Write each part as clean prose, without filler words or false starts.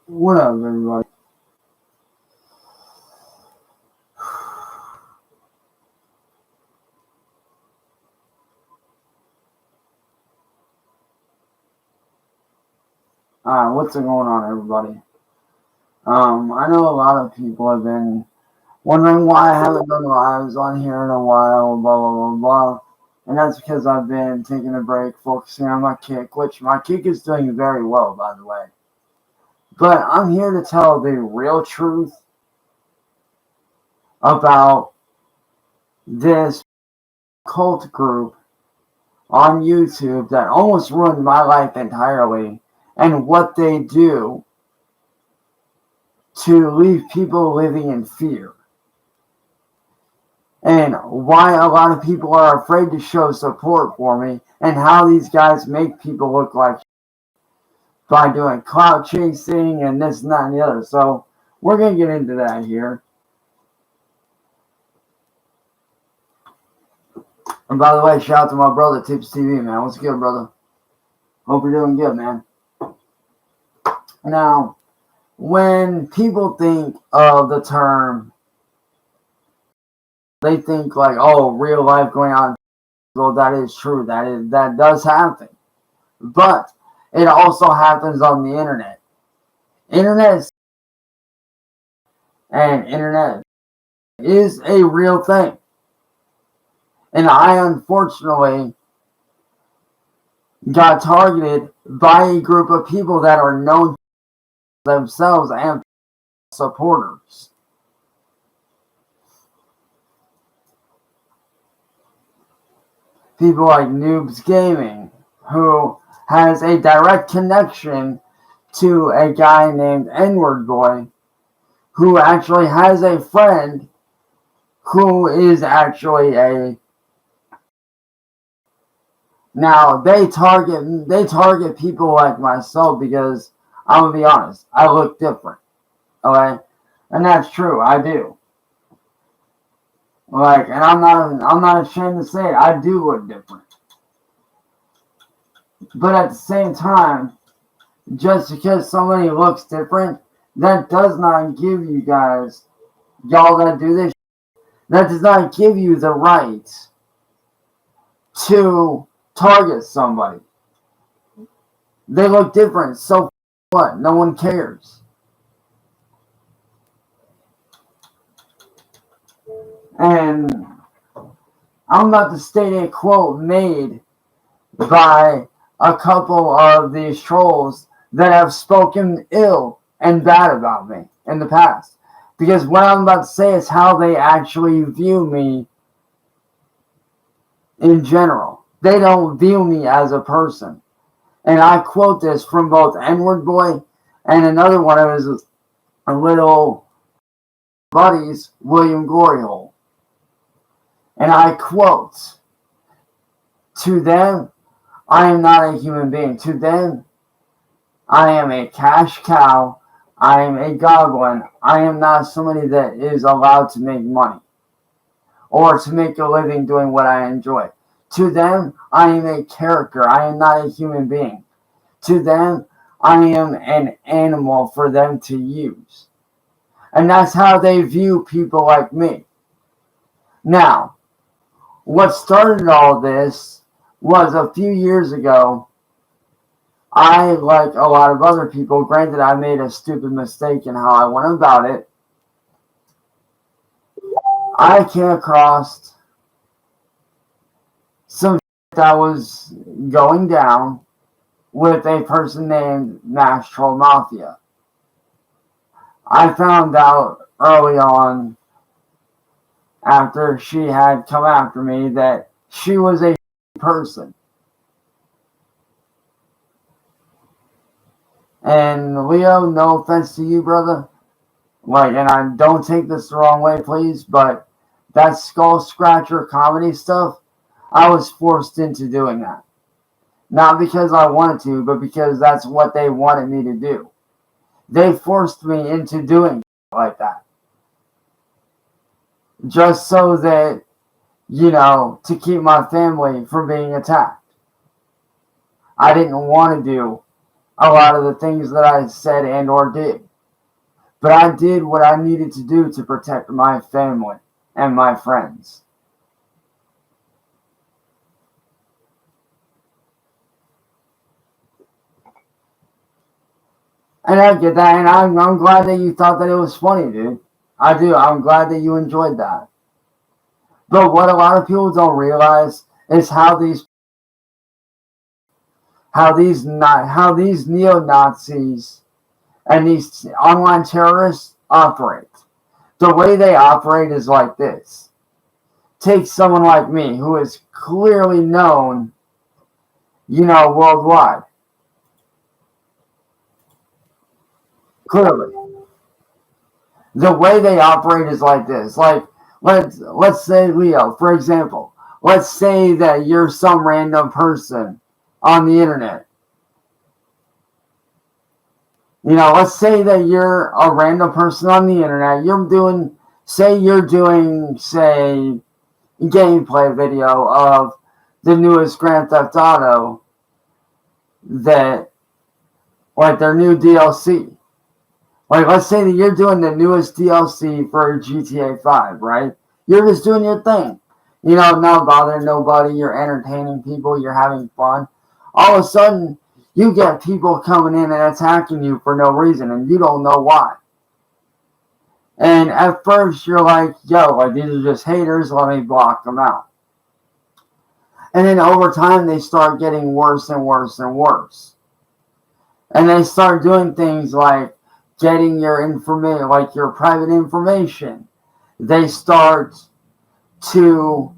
What up, everybody? What's going on, everybody? I know a lot of people have been wondering why I haven't done lives on here in a while, blah, blah, blah, blah. And that's because I've been taking a break, focusing on my kick, which my kick is doing very well, by the way. But I'm here to tell the real truth about this cult group on YouTube that almost ruined my life entirely, and what they do to leave people living in fear. And why a lot of people are afraid to show support for me, and how these guys make people look like by doing clout chasing and this and that and the other. So we're going to get into that here. And by the way, shout out to my brother, Tips TV, man. What's good, brother? Hope you're doing good, man. Now, when people think of the term, they think like, oh, real life going on. Well, that is true. That does happen. But it also happens on the internet. Internet is a real thing. And I unfortunately got targeted by a group of people that are known themselves and supporters. People like Noobs Gaming, who has a direct connection to a guy named N-Word Boy, who actually has a friend who is actually a... Now, they target people like myself because, I'm going to be honest, I look different, okay? And that's true, I do. Like, and I'm not ashamed to say it, I do look different. But at the same time, just because somebody looks different, that does not give you guys, y'all that do this, that does not give you the right to target somebody. They look different, so what? No one cares. And I'm about to state a quote made by a couple of these trolls that have spoken ill and bad about me in the past. Because what I'm about to say is how they actually view me in general. They don't view me as a person. And I quote this from both N-Word Boy and another one of his little buddies, William Gloryhole. And I quote, "To them, I am not a human being. To them, I am a cash cow. I am a goblin. I am not somebody that is allowed to make money or to make a living doing what I enjoy. To them, I am a character. I am not a human being. To them, I am an animal for them to use." And that's how they view people like me. Now, what started all this was a few years ago. I, like a lot of other people, granted I made a stupid mistake in how I went about it, I came across some that was going down with a person named Mash Troll Mafia. I found out early on, after she had come after me, that she was a person. And Leo, no offense to you, brother. Like, and I don't take this the wrong way, please, but that skull scratcher comedy stuff, I was forced into doing that. Not because I wanted to, but because that's what they wanted me to do. They forced me into doing like that. Just so that, to keep my family from being attacked. I didn't want to do a lot of the things that I said and or did. But I did what I needed to do to protect my family and my friends. And I get that, and I'm glad that you thought that it was funny, dude. I do. I'm glad that you enjoyed that. But what a lot of people don't realize is how these neo-Nazis and these online terrorists operate. The way they operate is like this. Take someone like me, who is clearly known, worldwide. Clearly. The way they operate is like this. Like, let's say, Leo, for example. Let's say that you're some random person on the internet. Let's say that you're a random person on the internet. You're doing gameplay video of the newest Grand Theft Auto, that, like, their new DLC. Like, let's say that you're doing the newest DLC for GTA 5, right? You're just doing your thing. Not bothering nobody. You're entertaining people. You're having fun. All of a sudden, you get people coming in and attacking you for no reason, and you don't know why. And at first, you're like, yo, like, these are just haters. Let me block them out. And then over time, they start getting worse and worse and worse. And they start doing things like getting your information, like your private information. They start to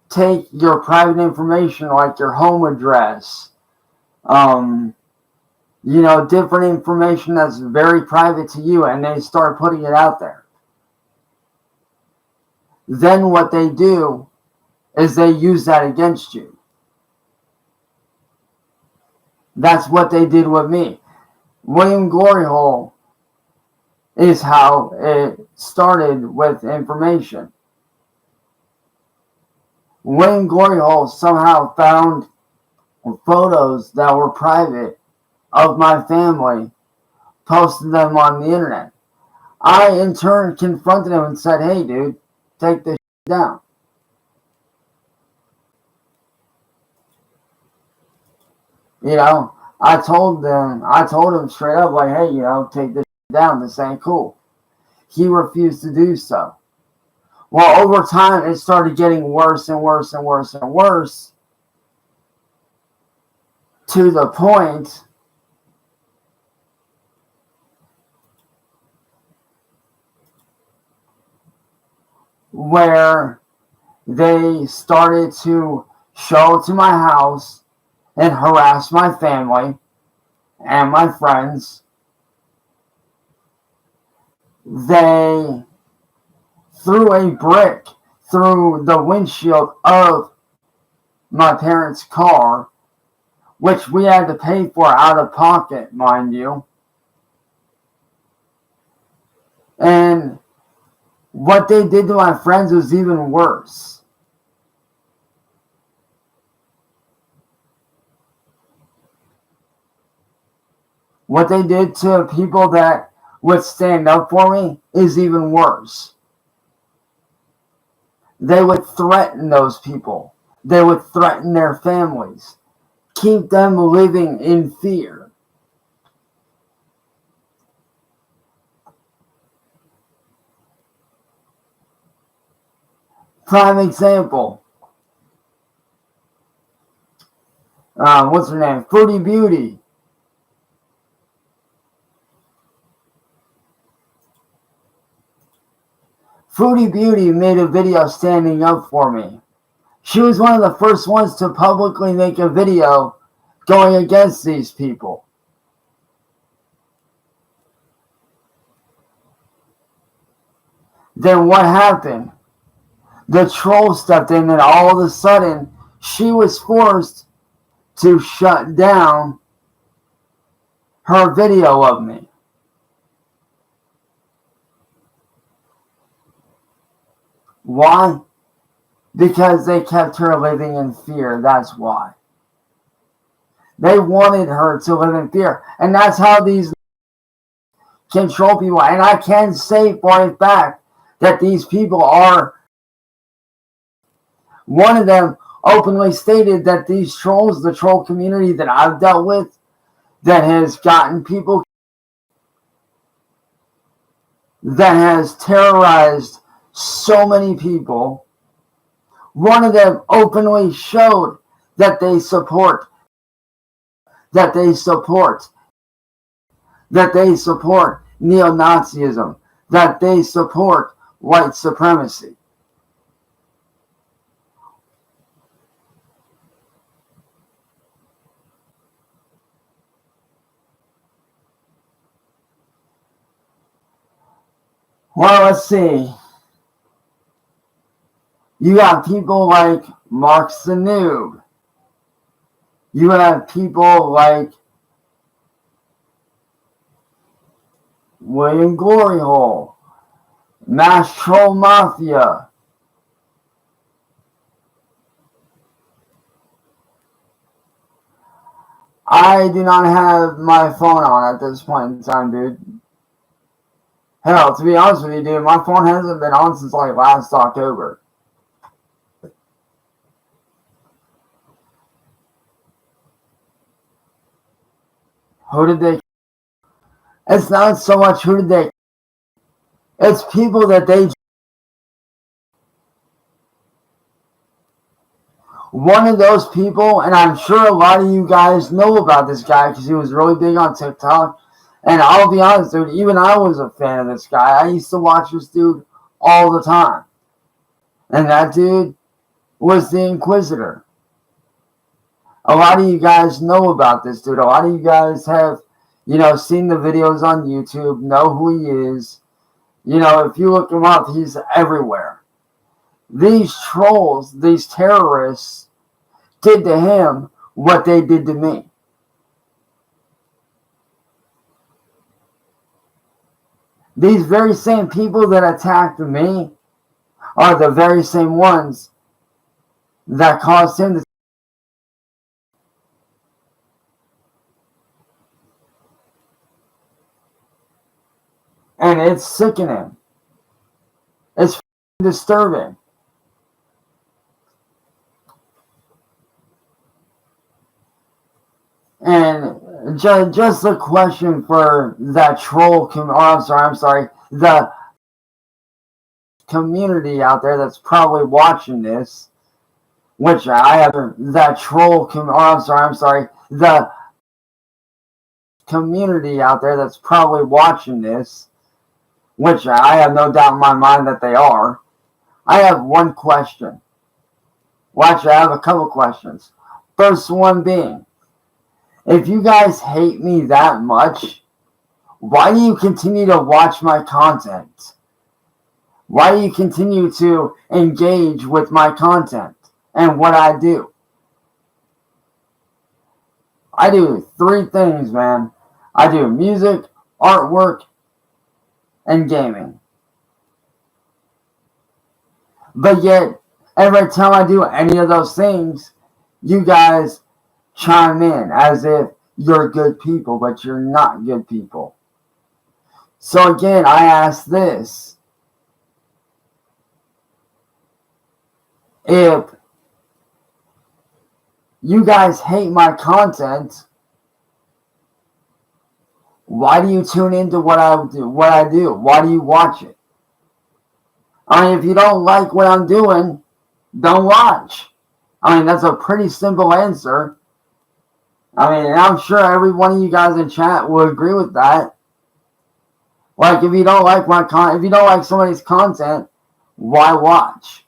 take your private information, like your home address, different information that's very private to you, and they start putting it out there. Then what they do is they use that against you. That's what they did with me. William Glory Hole is how it started with information. William Glory Hole somehow found photos that were private of my family, posted them on the internet. I, in turn, confronted him and said, hey, dude, take this down. I told him straight up, like, hey, take this down. This ain't cool. He refused to do so. Well, over time, it started getting worse and worse and worse and worse, to the point where they started to show up to my house and harass my family and my friends. They threw a brick through the windshield of my parents' car, which we had to pay for out of pocket, mind you. And what they did to my friends was even worse. What they did to people that would stand up for me is even worse. They would threaten those people. They would threaten their families. Keep them living in fear. Prime example. What's her name? Fruity Beauty. Fruity Beauty made a video standing up for me. She was one of the first ones to publicly make a video going against these people. Then what happened? The troll stepped in, and all of a sudden, she was forced to shut down her video of me. Why? Because they kept her living in fear. That's why. They wanted her to live in fear. And that's how these control people. And I can say for a fact that these people are, one of them openly stated that these trolls, the troll community that I've dealt with, that has gotten people, that has terrorized so many people, one of them openly showed that they support neo-Nazism, that they support white supremacy. Well, let's see. You got people like Mark the Noob. You have people like William Gloryhole, Mass Troll Mafia. I do not have my phone on at this point in time, dude. Hell, to be honest with you, dude, my phone hasn't been on since like last October. Who did they? It's not so much who did they. It's people that they. One of those people, and I'm sure a lot of you guys know about this guy because he was really big on TikTok. And I'll be honest, dude, even I was a fan of this guy. I used to watch this dude all the time. And that dude was the Inquisitor. A lot of you guys know about this dude. A lot of you guys have, seen the videos on YouTube, know who he is. If you look him up, he's everywhere. These trolls, these terrorists, did to him what they did to me. These very same people that attacked me are the very same ones that caused him to. And it's sickening. It's disturbing. And just a question for that troll, the community out there that's probably watching this, which I have, that troll, the community out there that's probably watching this, which I have no doubt in my mind that they are. I have one question. Well, actually, I have a couple questions. First one being, if you guys hate me that much, why do you continue to watch my content? Why do you continue to engage with my content and what I do? I do 3 things, man. I do music, artwork, and gaming. But yet, every time I do any of those things, you guys chime in as if you're good people, but you're not good people. So again, I ask this. If you guys hate my content, why do you tune into what I do? Why do you watch it? I mean, if you don't like what I'm doing, don't watch. I mean, that's a pretty simple answer. I mean, I'm sure every one of you guys in chat will agree with that. Like, if you don't like if you don't like somebody's content, why watch?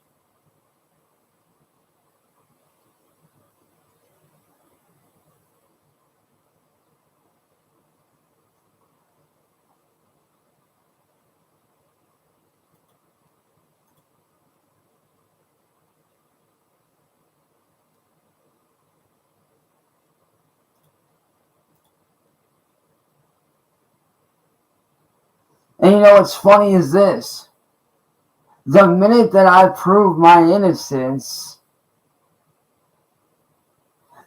And what's funny is this. The minute that I prove my innocence,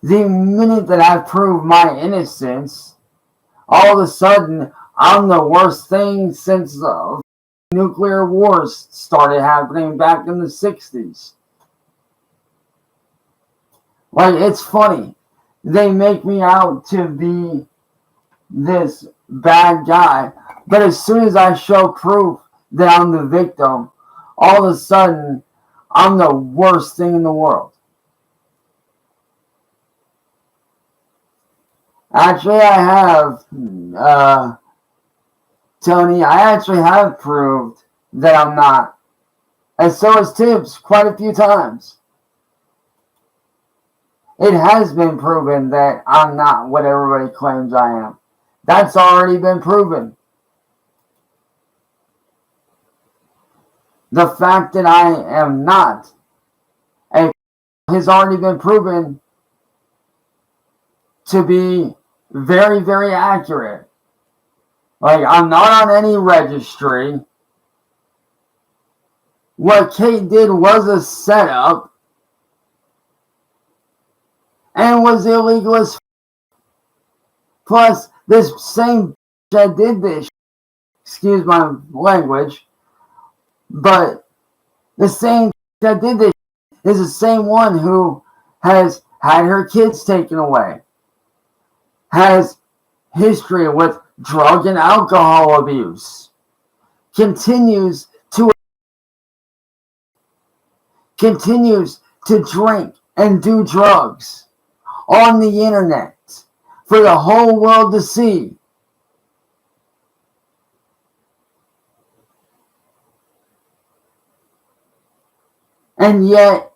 The minute that I prove my innocence, all of a sudden, I'm the worst thing since the nuclear wars started happening back in the 60s. Like, it's funny. They make me out to be this bad guy, but as soon as I show proof that I'm the victim, all of a sudden, I'm the worst thing in the world. Actually, I have, Tony, I actually have proved that I'm not. And so has Tibbs quite a few times. It has been proven that I'm not what everybody claims I am. That's already been proven. The fact that I am not has already been proven to be very, very accurate. Like, I'm not on any registry. What Kate did was a setup and was illegal as Plus, this same that did this, excuse my language, but the same that did this is the same one who has had her kids taken away, has history with drug and alcohol abuse, continues to drink and do drugs on the internet for the whole world to see. And yet,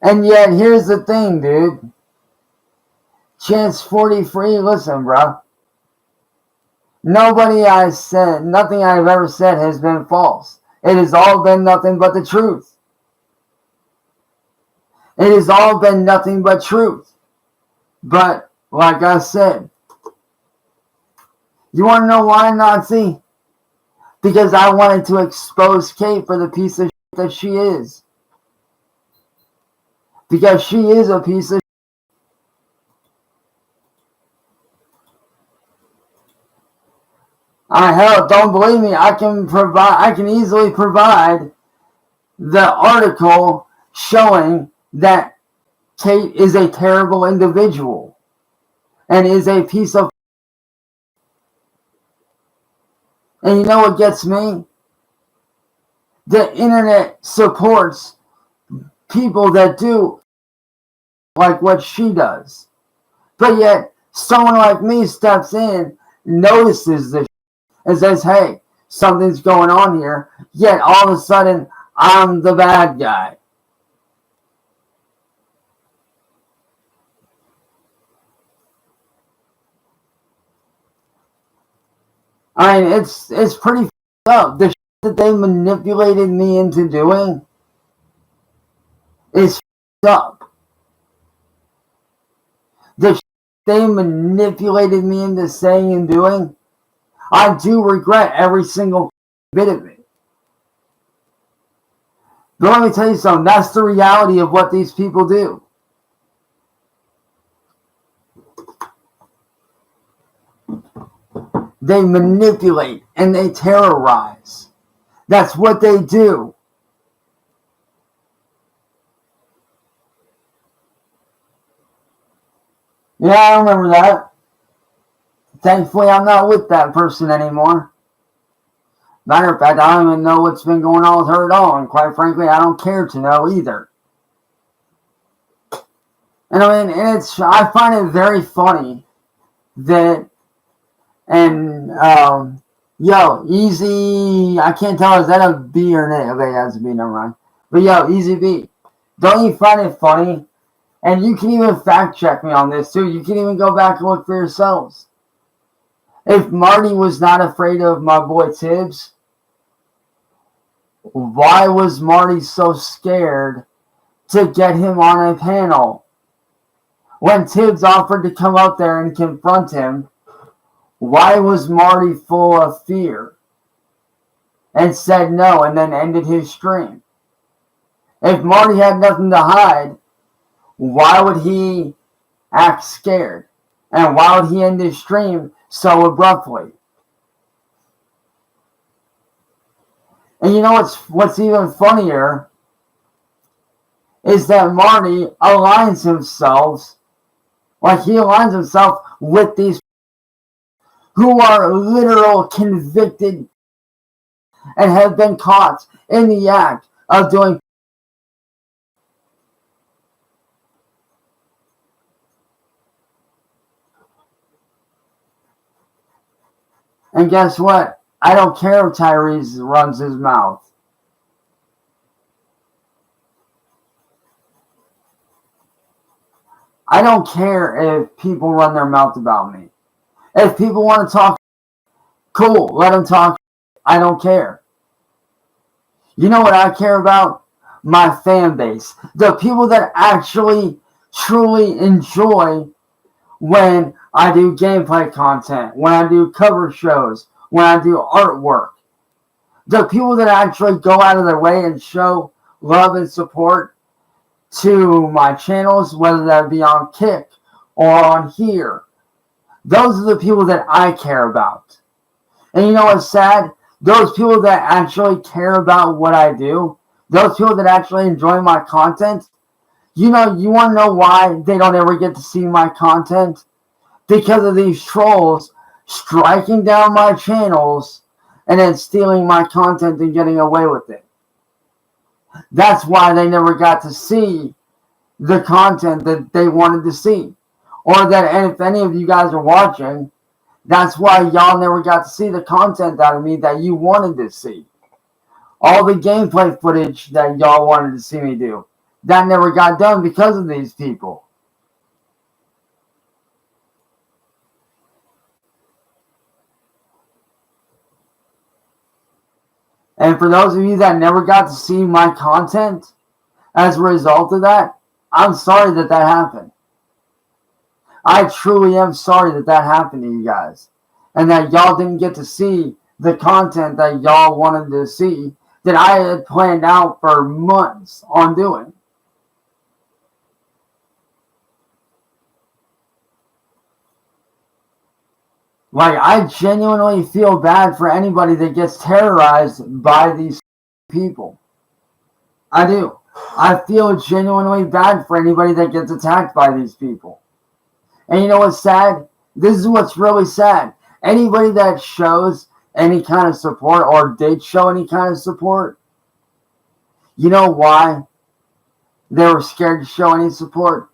here's the thing, dude. Chance 43, listen, bro. Nothing I've ever said has been false. It has all been nothing but the truth. It has all been nothing but truth. But, like I said, you want to know why, Nazi? Because I wanted to expose Kate for the piece of shit that she is. Because she is a piece of shit. Hell, don't believe me, I can easily provide the article showing that Kate is a terrible individual and is a piece of. And you know what gets me? The internet supports people that do like what she does. But yet, someone like me steps in, notices this and says, hey, something's going on here. Yet, all of a sudden, I'm the bad guy. I mean, it's pretty up. The shit that they manipulated me into doing is up. The shit they manipulated me into saying and doing, I do regret every single bit of it. But let me tell you something, that's the reality of what these people do. They manipulate and they terrorize. That's what they do. Yeah, I remember that. Thankfully, I'm not with that person anymore. Matter of fact, I don't even know what's been going on with her at all. And quite frankly, I don't care to know either. And I mean, I find it very funny that, and, yo, Easy, I can't tell, is that a B or an A? Okay, that's a B, never mind. But yo, Easy B, don't you find it funny? And you can even fact check me on this too. You can even go back and look for yourselves. If Marty was not afraid of my boy Tibbs, why was Marty so scared to get him on a panel? When Tibbs offered to come up there and confront him, why was Marty full of fear and said no and then ended his stream? If Marty had nothing to hide, why would he act scared? And why would he end his stream so abruptly? And you know what's even funnier is that Marty aligns himself, like he aligns himself with these who are literal convicted and have been caught in the act of doing. And guess what? I don't care if Tyrese runs his mouth. I don't care if people run their mouth about me. If people want to talk, cool, let them talk. I don't care. You know what I care about? My fan base. The people that actually, truly enjoy when I do gameplay content, when I do cover shows, when I do artwork. The people that actually go out of their way and show love and support to my channels, whether that be on Kick or on here. Those are the people that I care about. And you know what's sad? Those people that actually care about what I do, those people that actually enjoy my content, you want to know why they don't ever get to see my content? Because of these trolls striking down my channels and then stealing my content and getting away with it. That's why they never got to see the content that they wanted to see. Or that, and if any of you guys are watching, that's why y'all never got to see the content out of me that you wanted to see. All the gameplay footage that y'all wanted to see me do, that never got done because of these people. And for those of you that never got to see my content as a result of that, I'm sorry that happened. I truly am sorry that happened to you guys. And that y'all didn't get to see the content that y'all wanted to see that I had planned out for months on doing. Like, I genuinely feel bad for anybody that gets terrorized by these people. I do. I feel genuinely bad for anybody that gets attacked by these people. And you know what's sad? This is what's really sad. Anybody that shows any kind of support or did show any kind of support, you know why they were scared to show any support?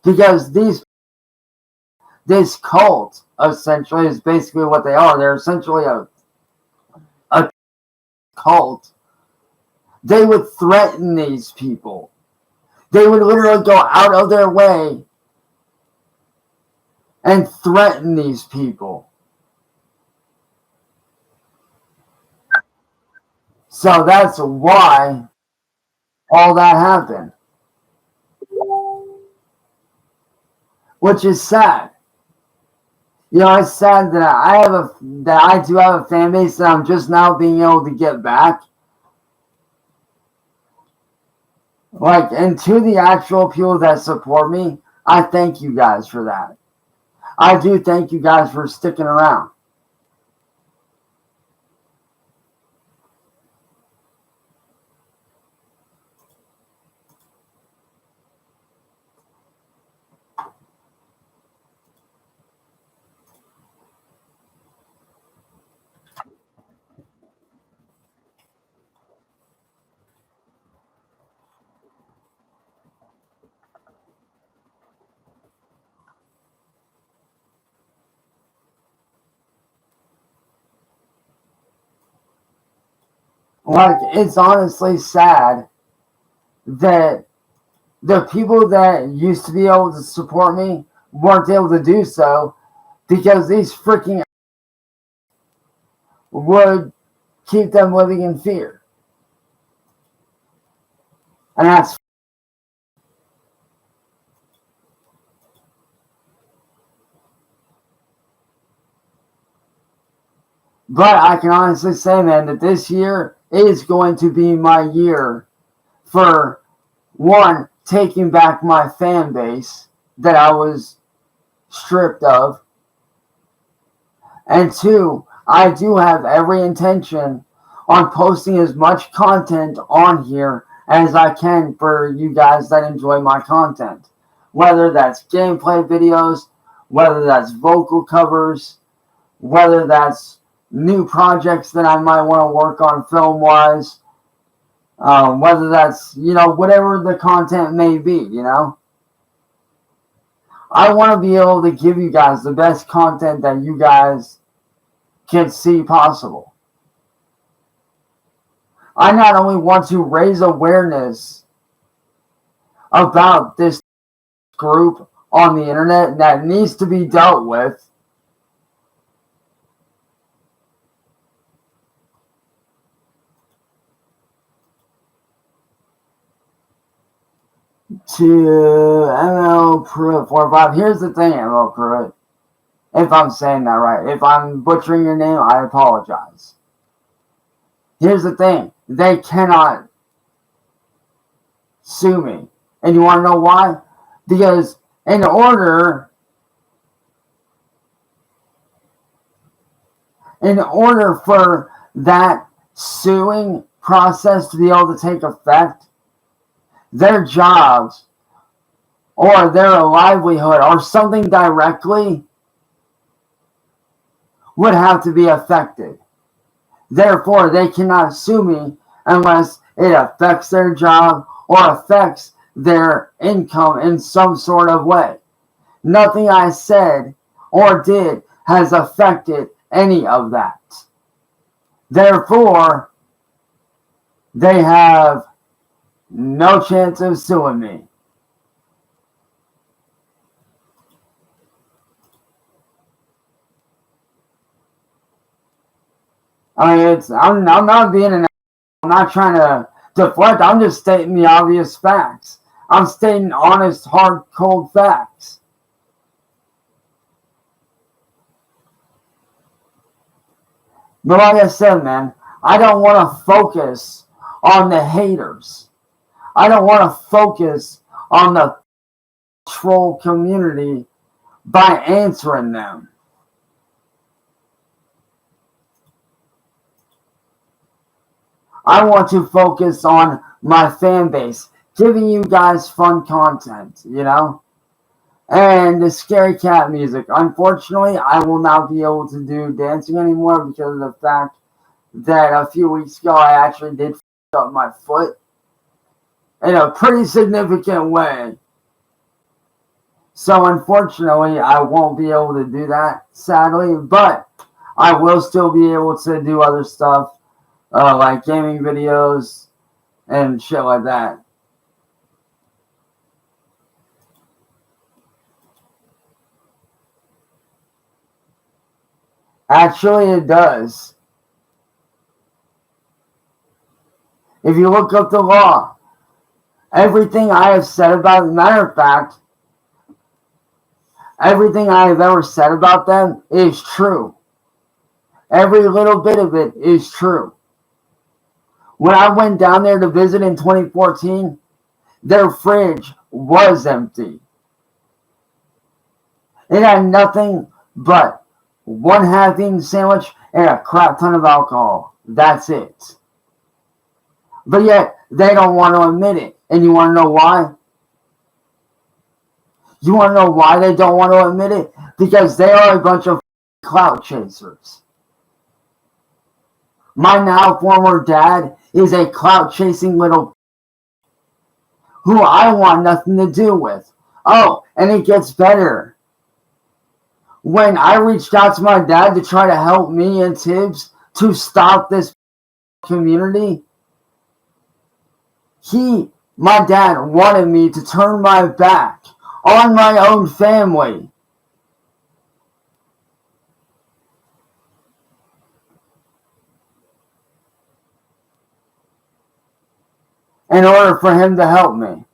Because this cult essentially is basically what they are. They're essentially a cult. They would threaten these people. They would literally go out of their way and threaten these people. So that's why all that happened. Which is sad. It's sad that I do have a fan base that I'm just now being able to get back. And to the actual people that support me, I thank you guys for that. I do thank you guys for sticking around. It's honestly sad that the people that used to be able to support me weren't able to do so because these freaking would keep them living in fear. And that's but I can honestly say, man, that this year is going to be my year for one, taking back my fan base that I was stripped of. And two, I do have every intention on posting as much content on here as I can for you guys that enjoy my content. Whether that's gameplay videos, whether that's vocal covers, whether that's new projects that I might want to work on film-wise, whether that's, whatever the content may be, I want to be able to give you guys the best content that you guys can see possible. I not only want to raise awareness about this group on the internet that needs to be dealt with, to ML Pruitt 45. Here's the thing, ML Pruitt. If I'm saying that right. If I'm butchering your name, I apologize. Here's the thing. They cannot sue me. And you want to know why? Because in order for that suing process to be able to take effect, their jobs or their livelihood or something directly would have to be affected. Therefore, they cannot sue me unless it affects their job or affects their income in some sort of way. Nothing I said or did has affected any of that. Therefore, they have no chance of suing me. I mean, I'm not being I'm not trying to deflect. I'm just stating the obvious facts. I'm stating honest, hard, cold facts. But like I said, man, I don't want to focus on the haters. I don't want to focus on the troll community by answering them. I want to focus on my fan base, giving you guys fun content, And the scary cat music. Unfortunately, I will not be able to do dancing anymore because of the fact that a few weeks ago I actually did f*** up my foot in a pretty significant way. So unfortunately, I won't be able to do that, sadly, but I will still be able to do other stuff, like gaming videos and shit like that. Actually, it does. If you look up the law, everything I have said about, as a matter of fact, everything I have ever said about them is true. Every little bit of it is true. When I went down there to visit in 2014, their fridge was empty. It had nothing but one half-eaten sandwich and a crap ton of alcohol. That's it. But yet, they don't want to admit it. And you want to know why? You want to know why they don't want to admit it? Because they are a bunch of clout chasers. My now former dad is a clout chasing little who I want nothing to do with. Oh, and it gets better. When I reached out to my dad to try to help me and Tibbs to stop this community, my dad wanted me to turn my back on my own family. In order for him to help me.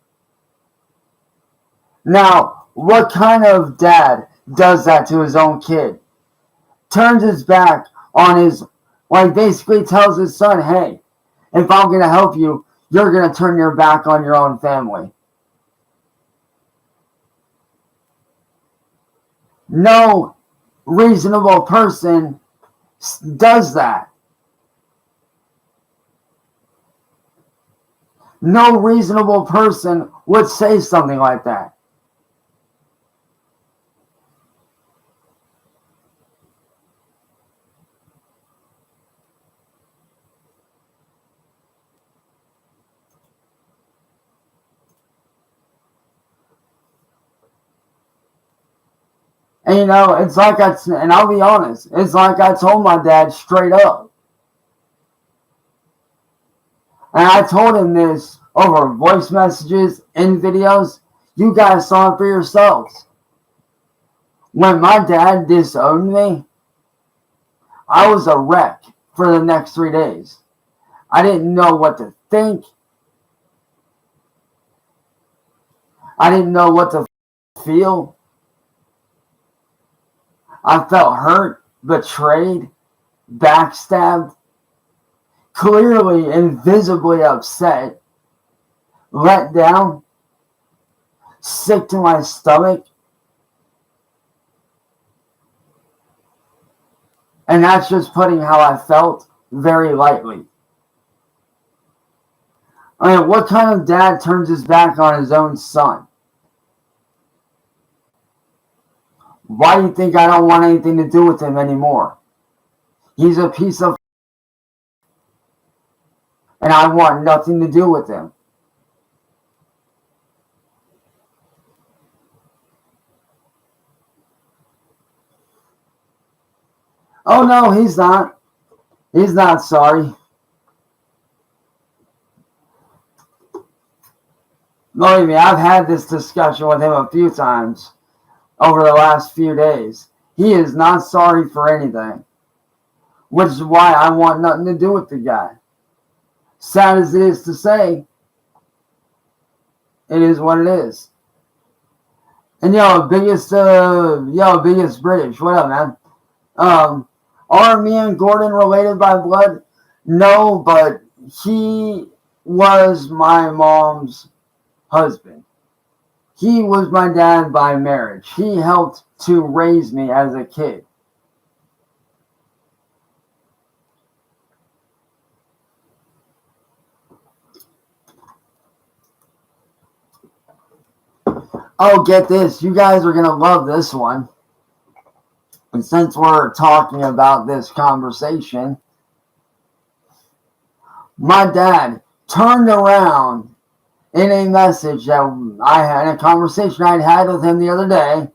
Now, what kind of dad does that to his own kid? Turns his back on his, basically tells his son, hey, if I'm going to help you, you're going to turn your back on your own family. No reasonable person does that. No reasonable person would say something like that. And it's like and I'll be honest, it's like I told my dad straight up. And I told him this over voice messages and videos. You guys saw it for yourselves. When my dad disowned me, I was a wreck for the next 3 days. I didn't know what to think. I didn't know what to feel. I felt hurt, betrayed, backstabbed, clearly and visibly upset, let down, sick to my stomach. And that's just putting how I felt very lightly. I mean, what kind of dad turns his back on his own son? Why do you think I don't want anything to do with him anymore? He's a piece of... and I want nothing to do with him. Oh no, he's not. He's not sorry. Believe me, I've had this discussion with him a few times over the last few days. He is not sorry for anything. Which is why I want nothing to do with the guy. Sad as it is to say, it is what it is. And biggest British, what up, man? Are me and Gordon related by blood? No, but he was my mom's husband. He was my dad by marriage. He helped to raise me as a kid. Oh, get this. You guys are going to love this one. And since we're talking about this conversation, my dad turned around in a message that I had, a conversation I'd had with him the other day.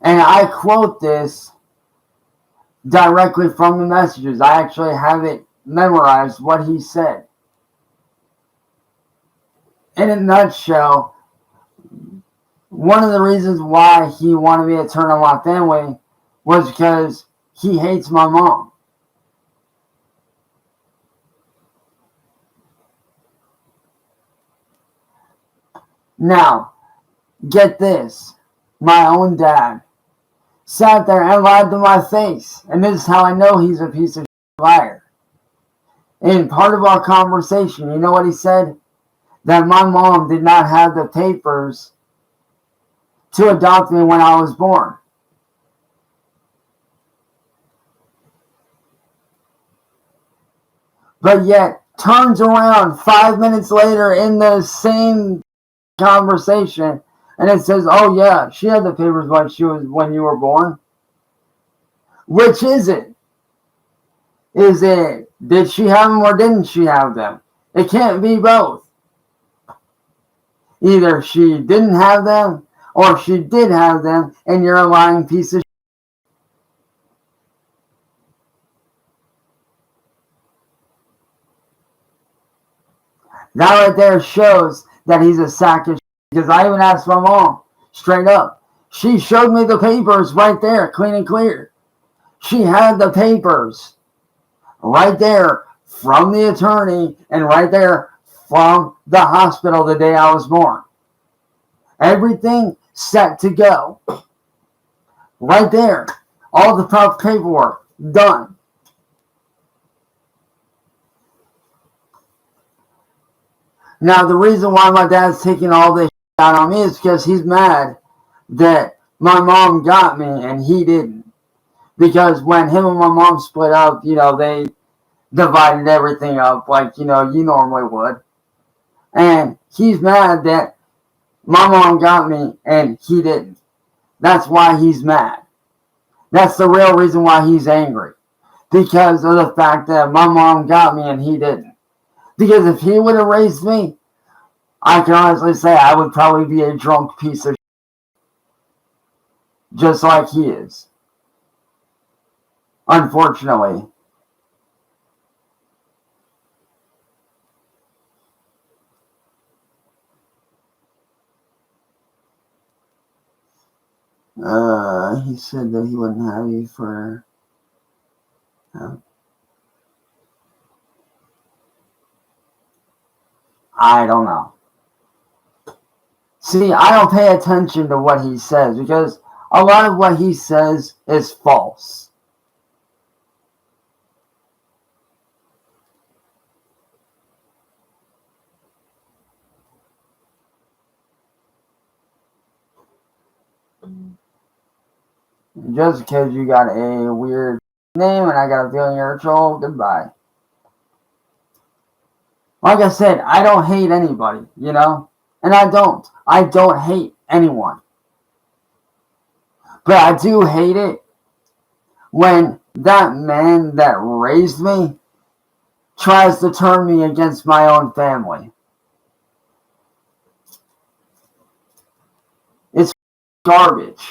And I quote this directly from the messages. I actually have it memorized what he said. In a nutshell, one of the reasons why he wanted me to turn on my family was because he hates my mom. Now, get this. My own dad sat there and lied to my face. And this is how I know he's a piece of liar. In part of our conversation, you know what he said? That my mom did not have the papers to adopt me when I was born. But yet turns around 5 minutes later in the same conversation and it says, oh yeah, she had the papers when you were born. Which is it? Is it, did she have them or didn't she have them? It can't be both. Either she didn't have them or she did have them and you're a lying piece of shit. That right there shows that he's a sack of shit. Because I even asked my mom straight up. She showed me the papers right there, clean and clear. She had the papers right there from the attorney and right there from the hospital the day I was born. Everything set to go. Right there. All the proper paperwork done. Now, the reason why my dad's taking all this out on me is because he's mad that my mom got me and he didn't. Because when him and my mom split up, they divided everything up like, you normally would. And he's mad that my mom got me and he didn't. That's why he's mad. That's the real reason why he's angry. Because of the fact that my mom got me and he didn't. Because if he would have raised me, I can honestly say I would probably be a drunk piece of shit. Just like he is. Unfortunately. He said that he wouldn't have you for... I don't know. See, I don't pay attention to what he says because a lot of what he says is false. Just because you got a weird name and I got a feeling you're a troll, goodbye. Like I said, I don't hate anybody, And I don't. I don't hate anyone. But I do hate it when that man that raised me tries to turn me against my own family. It's garbage.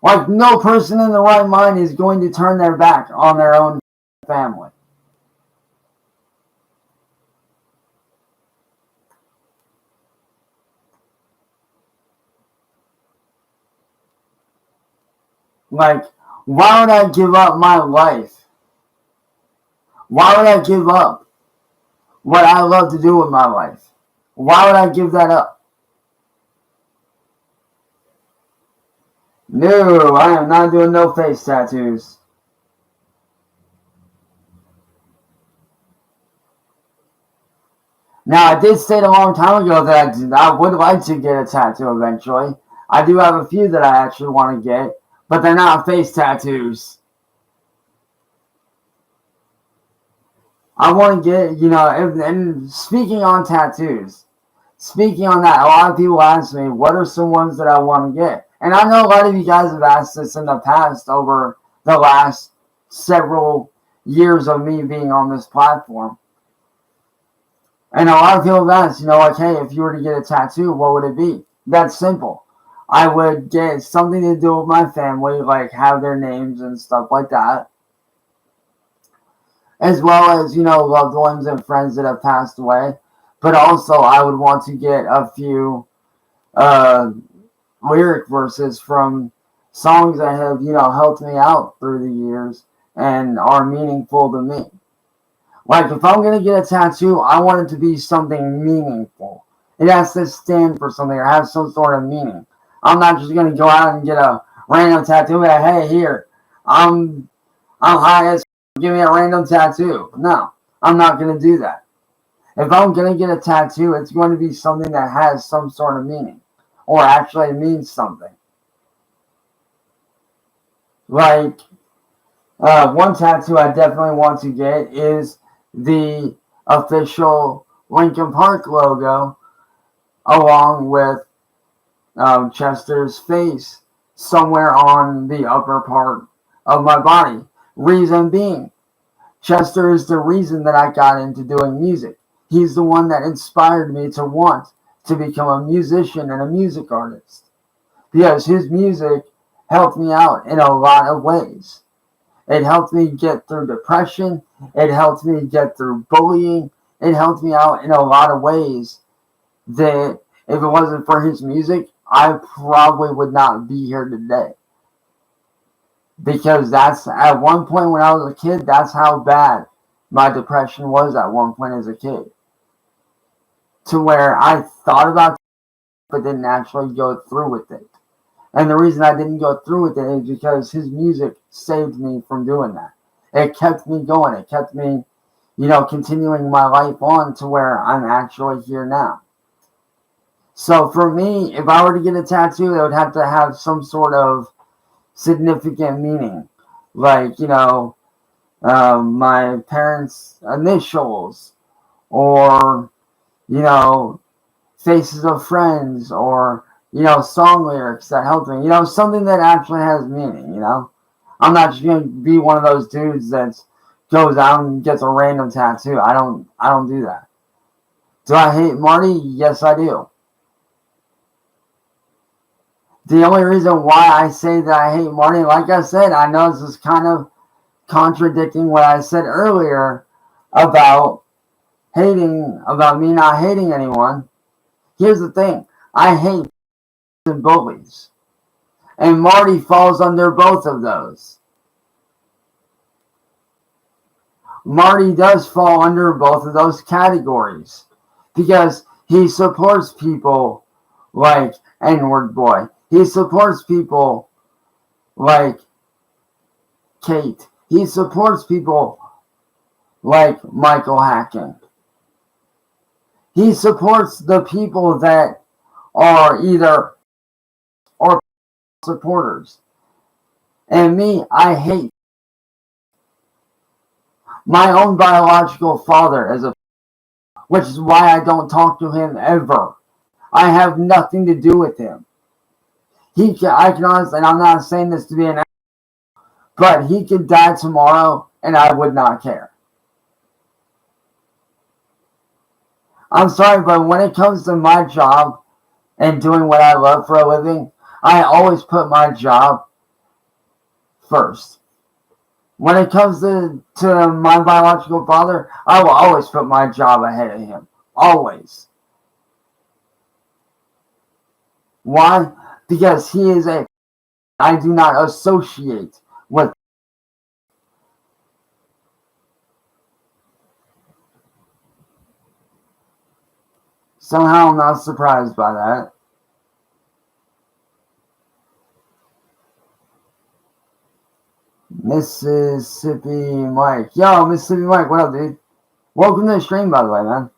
Like, no person in the right mind is going to turn their back on their own family. Like, why would I give up my life? Why would I give up what I love to do with my life? Why would I give that up? No, I am not doing no face tattoos. Now, I did state a long time ago that I would like to get a tattoo eventually. I do have a few that I actually want to get, but they're not face tattoos. I want to get, and speaking on tattoos, speaking on that, a lot of people ask me, what are some ones that I want to get? And I know a lot of you guys have asked this in the past over the last several years of me being on this platform. And a lot of people have asked, like, hey, if you were to get a tattoo, what would it be? That's simple. I would get something to do with my family, like have their names and stuff like that. As well as, loved ones and friends that have passed away. But also, I would want to get a few lyric verses from songs that have, helped me out through the years and are meaningful to me. Like, if I'm going to get a tattoo, I want it to be something meaningful. It has to stand for something or have some sort of meaning. I'm not just going to go out and get a random tattoo and hey, here, I'm high as give me a random tattoo. No, I'm not going to do that. If I'm going to get a tattoo, it's going to be something that has some sort of meaning or actually means something. Like, one tattoo I definitely want to get is the official Linkin Park logo along with Chester's face somewhere on the upper part of my body. Reason being, Chester is the reason that I got into doing music. He's the one that inspired me to want to become a musician and a music artist. Because his music helped me out in a lot of ways. It helped me get through depression. It helped me get through bullying. It helped me out in a lot of ways that if it wasn't for his music, I probably would not be here today. Because that's, at one point when I was a kid, that's how bad my depression was at one point as a kid. To where I thought about it, but didn't actually go through with it. And the reason I didn't go through with it is because his music saved me from doing that. It kept me going. It kept me, continuing my life on to where I'm actually here now. So for me, if I were to get a tattoo, it would have to have some sort of significant meaning. Like, my parents' initials, or, faces of friends, or, song lyrics that helped me. Something that actually has meaning, I'm not just going to be one of those dudes that goes out and gets a random tattoo. I don't do that. Do I hate Marty? Yes, I do. The only reason why I say that I hate Marty, like I said, I know this is kind of contradicting what I said earlier about me not hating anyone. Here's the thing. I hate bullies. And Marty falls under both of those. Marty does fall under both of those categories. Because he supports people like N-word boy. He supports people like Kate. He supports people like Michael Hacking. He supports the people that are either or supporters. And me, I hate my own biological father as a, which is why I don't talk to him ever. I have nothing to do with him. I can honestly, and I'm not saying this to be an, but he could die tomorrow and I would not care. I'm sorry, but when it comes to my job and doing what I love for a living, I always put my job first. When it comes to my biological father, I will always put my job ahead of him. Always. Why? Because he is I do not associate with. Somehow I'm not surprised by that. Mississippi Mike. Yo, Mississippi Mike, what up, dude? Welcome to the stream, by the way, man.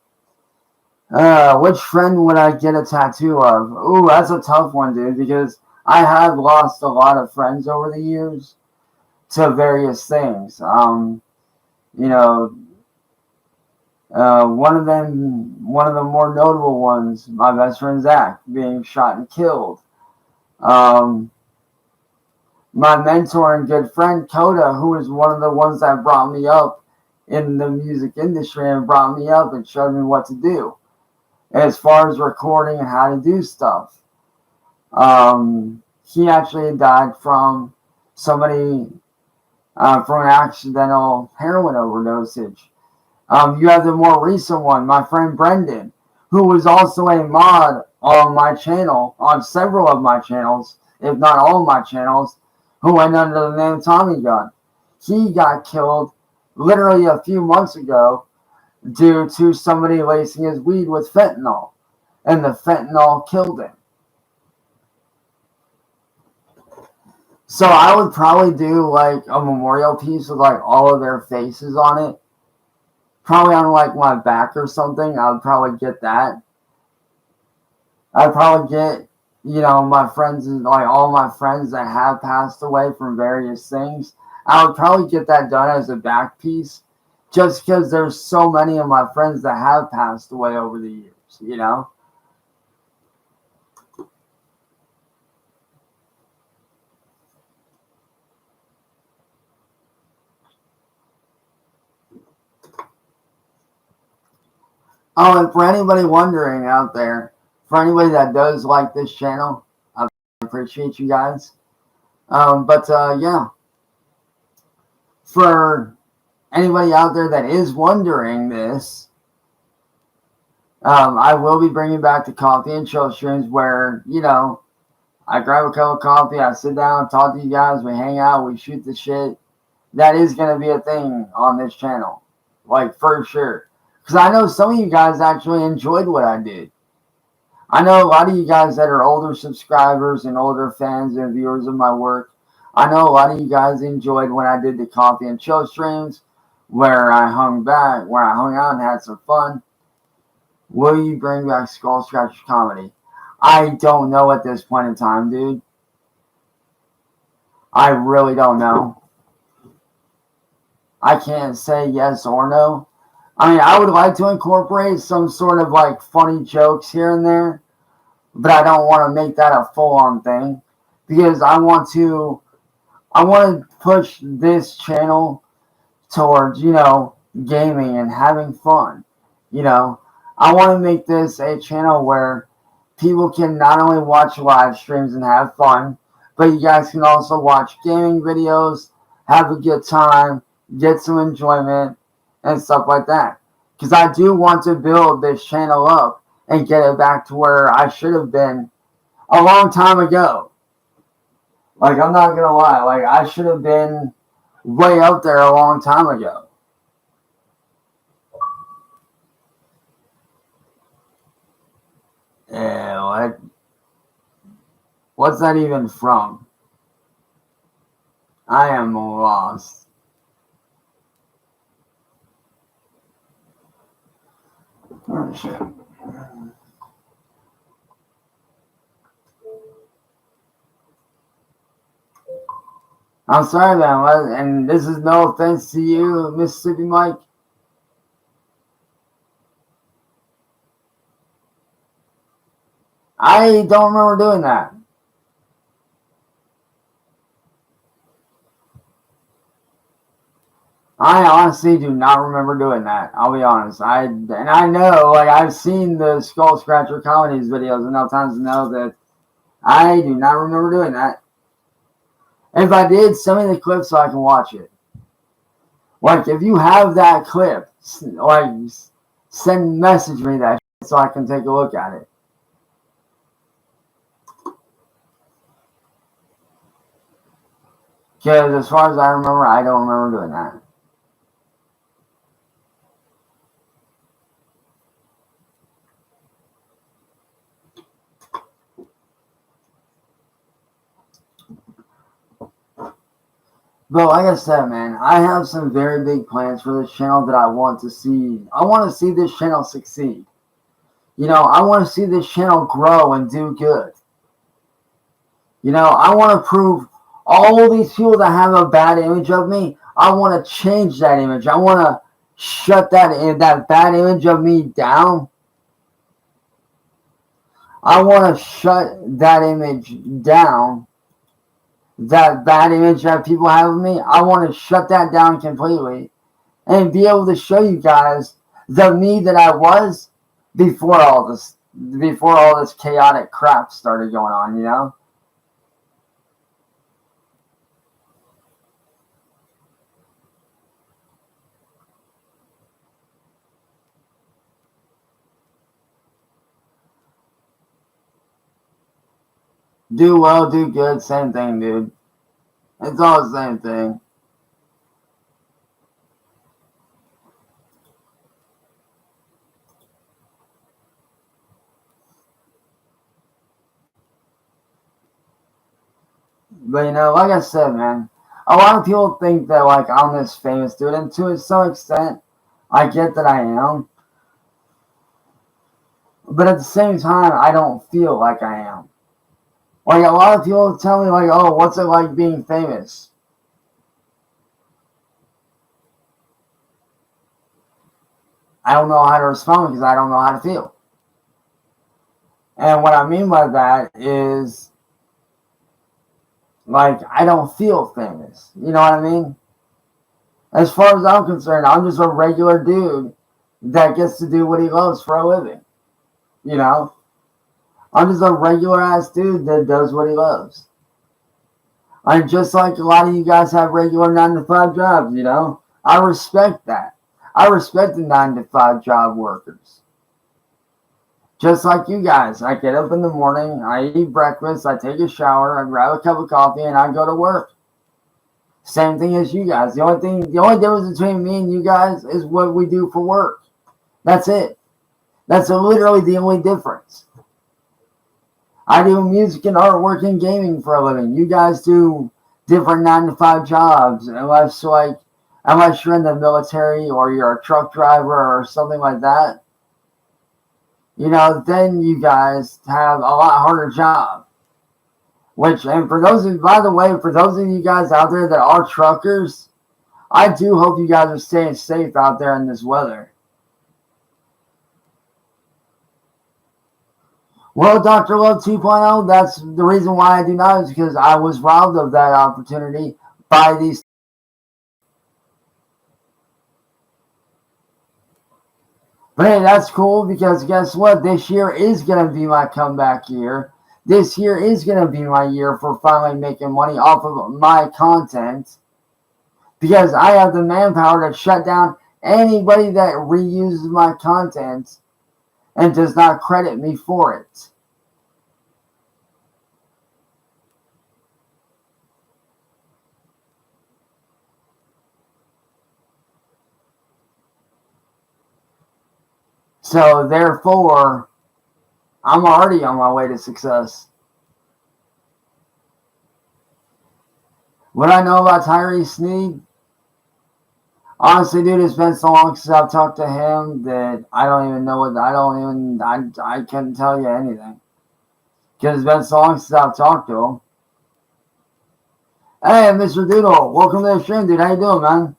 Which friend would I get a tattoo of? Ooh, that's a tough one, dude, because I have lost a lot of friends over the years to various things. One of the more notable ones, my best friend Zach being shot and killed. My mentor and good friend Coda, who is one of the ones that brought me up in the music industry and brought me up and showed me what to do as far as recording and how to do stuff. He actually died from somebody from an accidental heroin overdosage. You have the more recent one, my friend Brendan, who was also a mod on my channel, on several of my channels, if not all of my channels, who went under the name Tommy Gun. He got killed literally a few months ago due to somebody lacing his weed with fentanyl, and the fentanyl killed him. So I would probably do like a memorial piece with like all of their faces on it. Probably on like my back or something. I would probably get that. I'd probably get, my friends, like all my friends that have passed away from various things. I would probably get that done as a back piece, just because there's so many of my friends that have passed away over the years, Oh, and for anybody wondering out there, for anybody that does like this channel, I appreciate you guys. Yeah. For anybody out there that is wondering this, I will be bringing back the coffee and chill streams where, I grab a cup of coffee, I sit down, talk to you guys, we hang out, we shoot the shit. That is going to be a thing on this channel. Like, for sure. Because I know some of you guys actually enjoyed what I did. I know a lot of you guys that are older subscribers and older fans and viewers of my work. I know a lot of you guys enjoyed when I did the coffee and chill streams where I hung out and had some fun. Will you bring back Skull Scratcher comedy? I don't know at this point in time, dude. I really don't know. I can't say yes or no. I mean, I would like to incorporate some sort of like funny jokes here and there, but I don't want to make that a full-on thing because I want to push this channel towards, gaming and having fun. I want to make this a channel where people can not only watch live streams and have fun, but you guys can also watch gaming videos, have a good time, get some enjoyment, and stuff like that. Because I do want to build this channel up and get it back to where I should have been a long time ago. Like, I'm not going to lie. Like, I should have been way up there a long time ago. Yeah, what's that even from? I am lost. Oh, shit. I'm sorry, man, and this is no offense to you, Mississippi Mike. I don't remember doing that. I honestly do not remember doing that. I'll be honest. I know, like, I've seen the Skull Scratcher comedies videos enough times to know that I do not remember doing that. If I did, send me the clip so I can watch it. Like, if you have that clip, like, message me that shit so I can take a look at it. Because as far as I remember, I don't remember doing that. But like I said, man, I have some very big plans for this channel that I want to see. I want to see this channel succeed. I want to see this channel grow and do good. I want to prove all these people that have a bad image of me, I want to change that image. I want to shut that bad image of me down. I want to shut that image down. That bad image that people have of me, I want to shut that down completely and be able to show you guys the me that I was before all this chaotic crap started going on, Do well, do good, same thing, dude. It's all the same thing. But like I said, man, a lot of people think that like I'm this famous dude, and to some extent, I get that I am. But at the same time, I don't feel like I am. Like, a lot of people tell me, like, oh, what's it like being famous? I don't know how to respond because I don't know how to feel. And what I mean by that is, like, I don't feel famous. You know what I mean? As far as I'm concerned, I'm just a regular dude that gets to do what he loves for a living. I'm just a regular ass dude that does what he loves. I'm just like a lot of you guys have regular 9-to-5 jobs, I respect that. I respect the 9-to-5 job workers. Just like you guys. I get up in the morning, I eat breakfast, I take a shower, I grab a cup of coffee, and I go to work. Same thing as you guys. The only difference between me and you guys is what we do for work. That's it. That's literally the only difference. I do music and artwork and gaming for a living. You guys do different 9-to-5 jobs, unless you're in the military or you're a truck driver or something like that. Then you guys have a lot harder job. And for those of, by the way, for those of you guys out there that are truckers, I do hope you guys are staying safe out there in this weather. Well, Dr. Love 2.0, that's the reason why I do not, is because I was robbed of that opportunity by these. But hey, that's cool, because guess what? This year is going to be my comeback year. This year is going to be my year for finally making money off of my content, because I have the manpower to shut down anybody that reuses my content and does not credit me for it. So therefore, I'm already on my way to success. What I know about Tyree Sneed, honestly, dude, it's been so long since I've talked to him that I don't even know what, I couldn't tell you anything. Because it's been so long since I've talked to him. Hey, Mr. Doodle, welcome to the stream, dude. How you doing, man?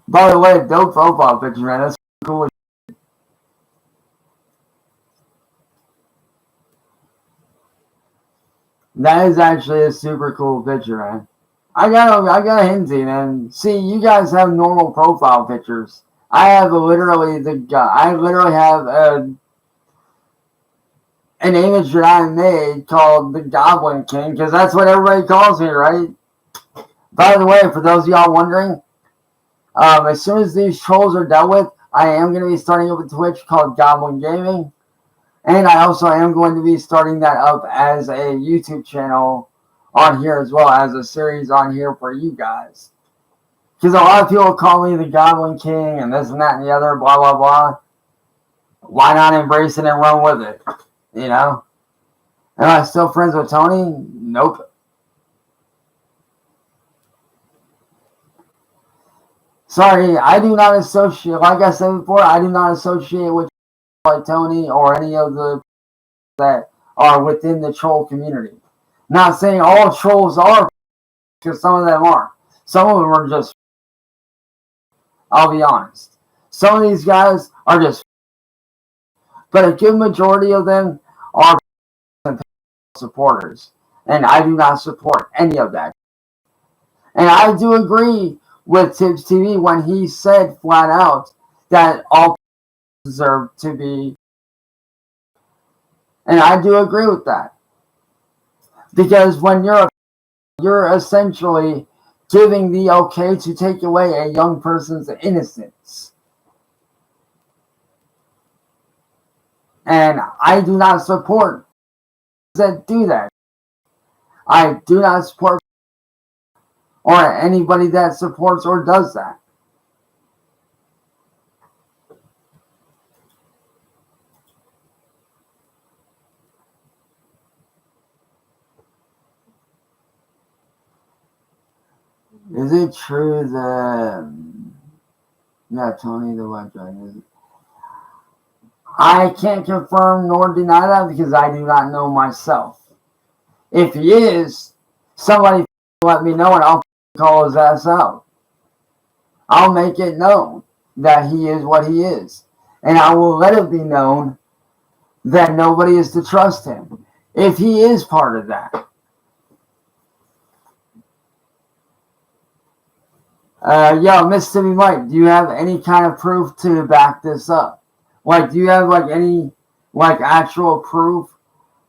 By the way, dope profile picture, man. That's cool. That is actually a super cool picture, man. I got a hinty, man. See, you guys have normal profile pictures. I literally have an image that I made called the Goblin King, because that's what everybody calls me, right? By the way, for those of y'all wondering, as soon as these trolls are dealt with, I am going to be starting up a Twitch called Goblin Gaming. And I also am going to be starting that up as a YouTube channel on here, as well as a series on here for you guys. Because a lot of people call me the Goblin King and this and that and the other, blah, blah, blah. Why not embrace it and run with it? Am I still friends with Tony? Nope. Sorry, I do not associate, like I said before, I do not associate with like Tony or any of the that are within the troll community. Not saying all trolls are, because some of them are. Some of them are just, I'll be honest. Some of these guys are just, but a good majority of them are supporters. And I do not support any of that. And I do agree with Tibbs TV when he said flat out that all deserve to be, and I do agree with that, because when you're essentially giving the okay to take away a young person's innocence, and I do not support that do that. I do not support or anybody that supports or does that. Is it true that, yeah, Tony the White Dragon? I can't confirm nor deny that because I do not know myself. If he is, somebody let me know and I'll call his ass out. I'll make it known that he is what he is. And I will let it be known that nobody is to trust him if he is part of that. Yo, Mississippi Mike, do you have any kind of proof to back this up? Like, do you have, like, any, like, actual proof?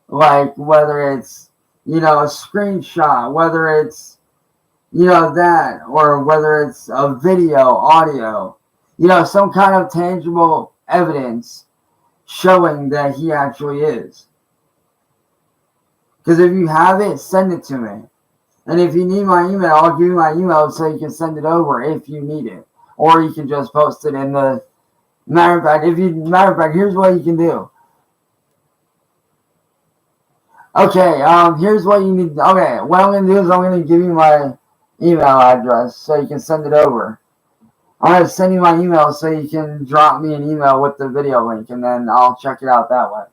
Like, whether it's, a screenshot, whether it's, that, or whether it's a video, audio, some kind of tangible evidence showing that he actually is. Because if you have it, send it to me. And if you need my email, I'll give you my email so you can send it over if you need it. Or you can just post it in the Matter of fact, here's what you can do. Okay, here's what you need. Okay, what I'm gonna do is I'm gonna give you my email address so you can send it over. I'm gonna send you my email so you can drop me an email with the video link, and then I'll check it out that way.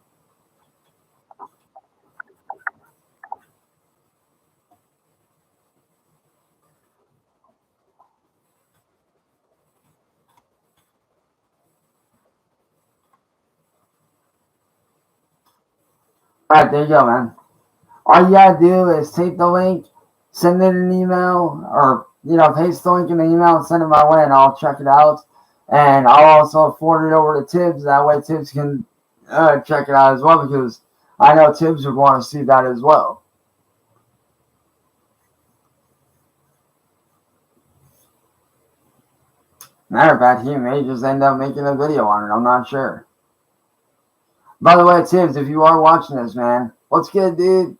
All right, there you go, man. All you gotta do is take the link, send it an email, or paste the link in the email and send it my way, and I'll check it out. And I'll also forward it over to Tibbs. That way, Tibbs can check it out as well, because I know Tibbs would want to see that as well. Matter of fact, he may just end up making a video on it. I'm not sure. By the way, Tibbs, if you are watching this, man, what's good, dude?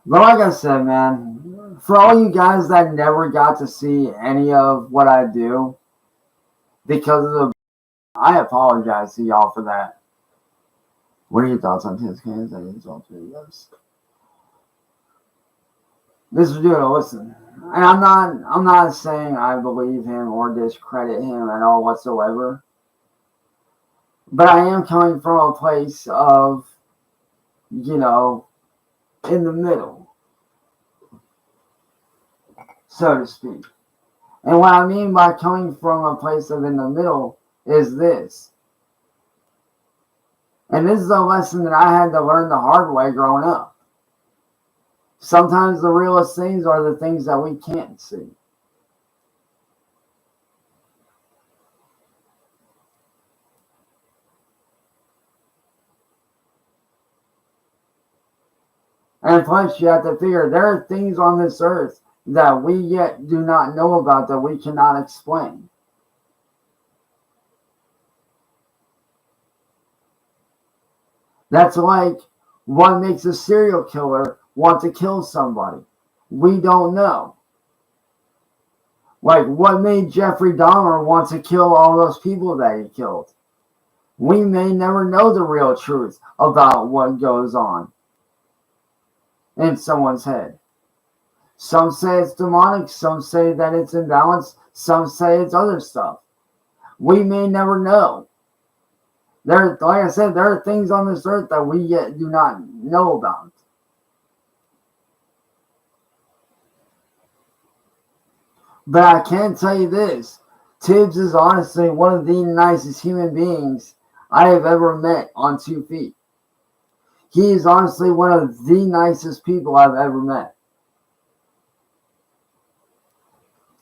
But like I said, man, for all you guys that never got to see any of what I do because of the, I apologize to y'all for that. What are your thoughts on Tibbs cans and results videos? Mr. Doodle, listen, and I'm not saying I believe him or discredit him at all whatsoever, but I am coming from a place of, in the middle, so to speak. And what I mean by coming from a place of in the middle is this. And this is a lesson that I had to learn the hard way growing up. Sometimes the realest things are the things that we can't see. And plus, you have to figure there are things on this earth that we yet do not know about, that we cannot explain. That's like what makes a serial killer want to kill somebody. We don't know. Like what made Jeffrey Dahmer want to kill all those people that he killed. We may never know the real truth about what goes on in someone's head. Some say it's demonic, some say that it's imbalanced, some say it's other stuff. We may never know. Like I said, there are things on this earth that we yet do not know about. But I can tell you this, Tibbs is honestly one of the nicest human beings I have ever met on 2 feet. He is honestly one of the nicest people I've ever met.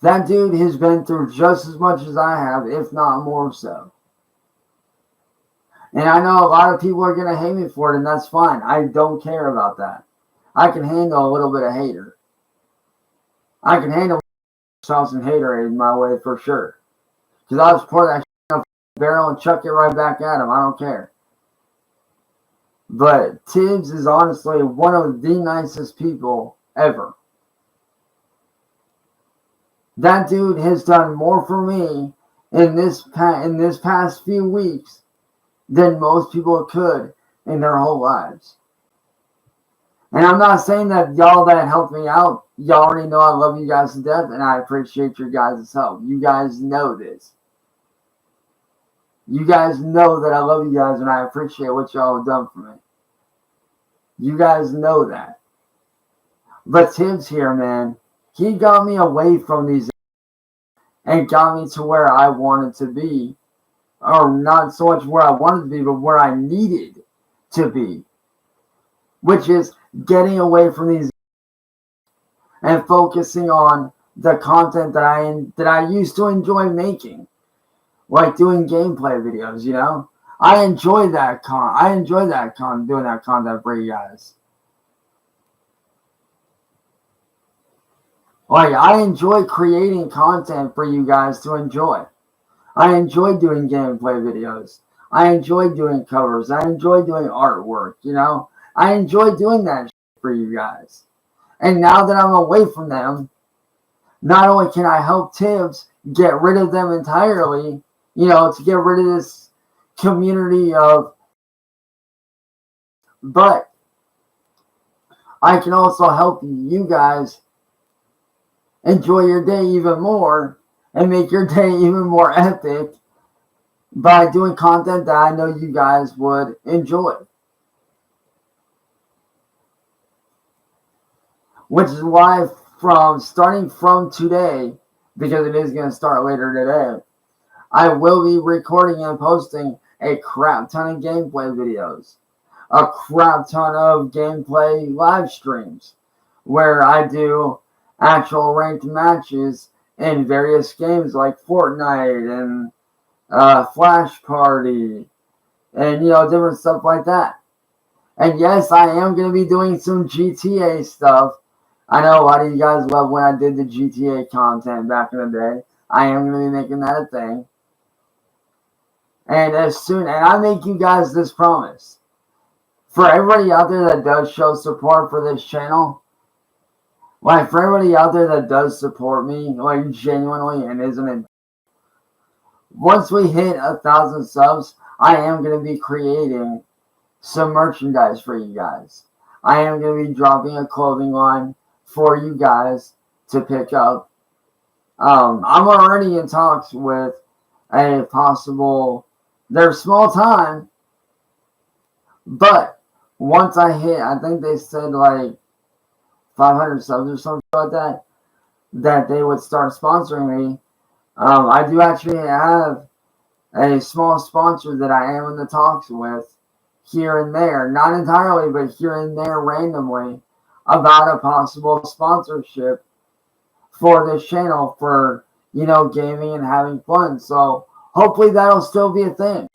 That dude has been through just as much as I have, if not more so. And I know a lot of people are going to hate me for it, and that's fine. I don't care about that. I can handle a little bit of hater. I can handle sauce and haterade my way for sure. Because I'll just pour that shit in a barrel and chuck it right back at him. I don't care. But Tibbs is honestly one of the nicest people ever. That dude has done more for me in this past few weeks than most people could in their whole lives. And I'm not saying that y'all that helped me out, y'all already know I love you guys to death, and I appreciate your guys' help. You guys know this. You guys know that I love you guys, and I appreciate what y'all have done for me. You guys know that. But Tibbs here, man, he got me away from these and got me to where I wanted to be. Or not so much where I wanted to be, but where I needed to be. Which is getting away from these and focusing on the content that I used to enjoy making. Like doing gameplay videos, I enjoy that doing that content for you guys. Like, I enjoy creating content for you guys to enjoy. I enjoy doing gameplay videos. I enjoy doing covers. I enjoy doing artwork, I enjoy doing that for you guys. And now that I'm away from them, not only can I help Tibbs get rid of them entirely, to get rid of this community but I can also help you guys enjoy your day even more and make your day even more epic by doing content that I know you guys would enjoy. Which is why starting from today, because it is going to start later today, I will be recording and posting a crap ton of gameplay videos, a crap ton of gameplay live streams, where I do actual ranked matches in various games like Fortnite and Flash Party, and different stuff like that. And yes, I am going to be doing some GTA stuff. I know a lot of you guys love when I did the GTA content back in the day. I am going to be making that a thing. And I make you guys this promise. For everybody out there that does show support for this channel, like for everybody out there that does support me, like genuinely and isn't it, once we hit 1,000 subs, I am going to be creating some merchandise for you guys. I am going to be dropping a clothing line for you guys to pick up. I'm already in talks with a possible, they're small time, but once I hit, I think they said like 500 subs or something like that they would start sponsoring me. I do actually have a small sponsor that I am in the talks with here and there, not entirely, but here and there randomly, about a possible sponsorship for this channel for, gaming and having fun. So hopefully that'll still be a thing.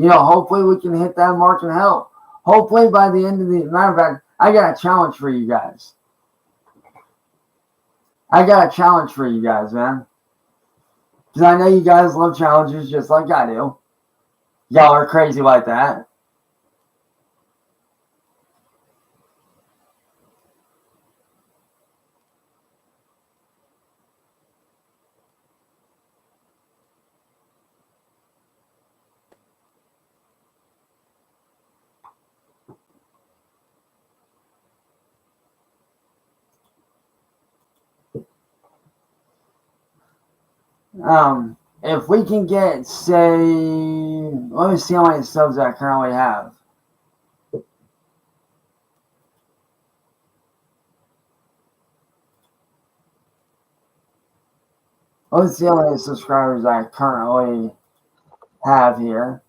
Hopefully we can hit that mark and help. Hopefully by the end of the, matter of fact, I got a challenge for you guys. Man. Because I know you guys love challenges just like I do. Y'all are crazy like that. If we can get, say, let me see how many subs I currently have. Let's see how many subscribers I currently have here.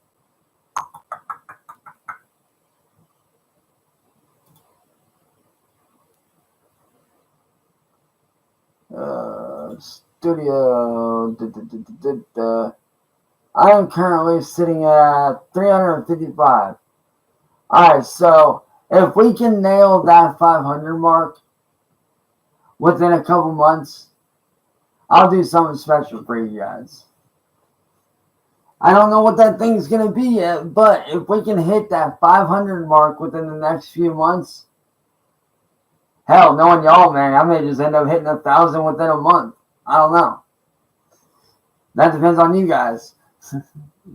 Studio. I am currently sitting at 355. Alright, so if we can nail that 500 mark within a couple months, I'll do something special for you guys. I don't know what that thing's going to be yet, but if we can hit that 500 mark within the next few months, hell, knowing y'all, man, I may just end up hitting 1,000 within a month. I don't know. That depends on you guys.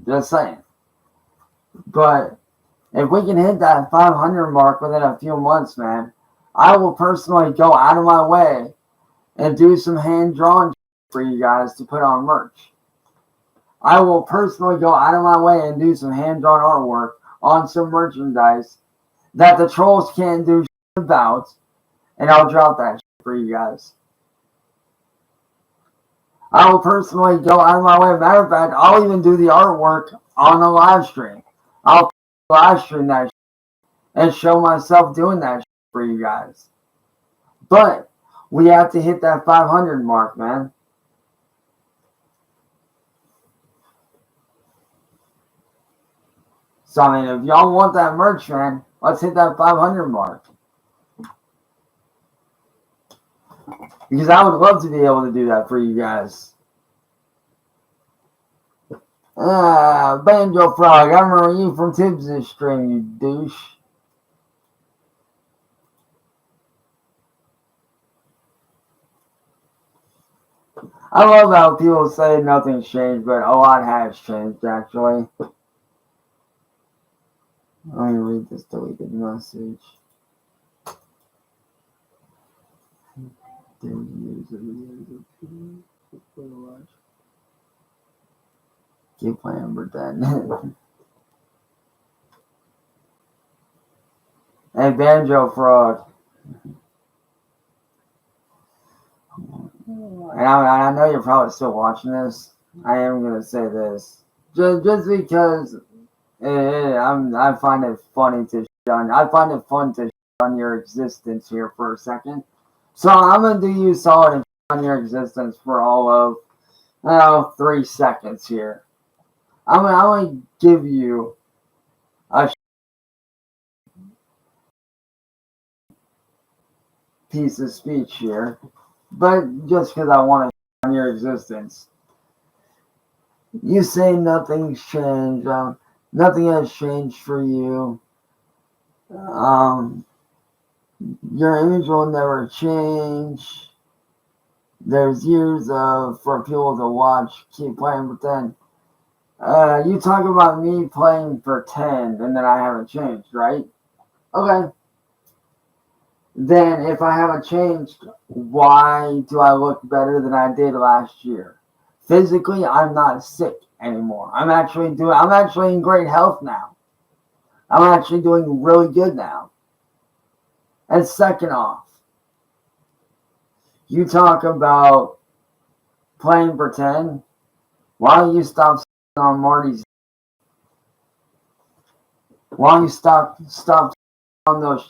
Just saying. But if we can hit that 500 mark within a few months, man, I will personally go out of my way and do some hand-drawn for you guys to put on merch. I will personally go out of my way and do some hand-drawn artwork on some merchandise that the trolls can't do about, and I'll drop that for you guys. I will personally go out of my way. Matter of fact, I'll even do the artwork on the live stream. I'll live stream that and show myself doing that for you guys. But we have to hit that 500 mark, man. So, I mean, if y'all want that merch, man, let's hit that 500 mark. Because I would love to be able to do that for you guys. Banjo Frog, I remember you from Tibbs' stream, you douche. I love how people say nothing's changed, but a lot has changed, actually. Let me read this deleted message. Keep playing pretend. Hey, Banjo Frog. And I know you're probably still watching this. I am going to say this. Just because I find it funny to shun. I find it fun to shun your existence here for a second. So I'm going to do you solid and shun your existence for all of 3 seconds here. I'm going to give you a piece of speech here. But just because I want to shun your existence. You say nothing's changed. Nothing has changed for you. Your image will never change. There's years for people to watch. Keep playing pretend. You talk about me playing pretend and that I haven't changed, right? Okay. Then if I haven't changed, why do I look better than I did last year? Physically, I'm not sick anymore. I'm actually in great health now. I'm actually doing really good now. And second off, you talk about playing pretend. Why don't you stop on Marty's? Why don't you stop on those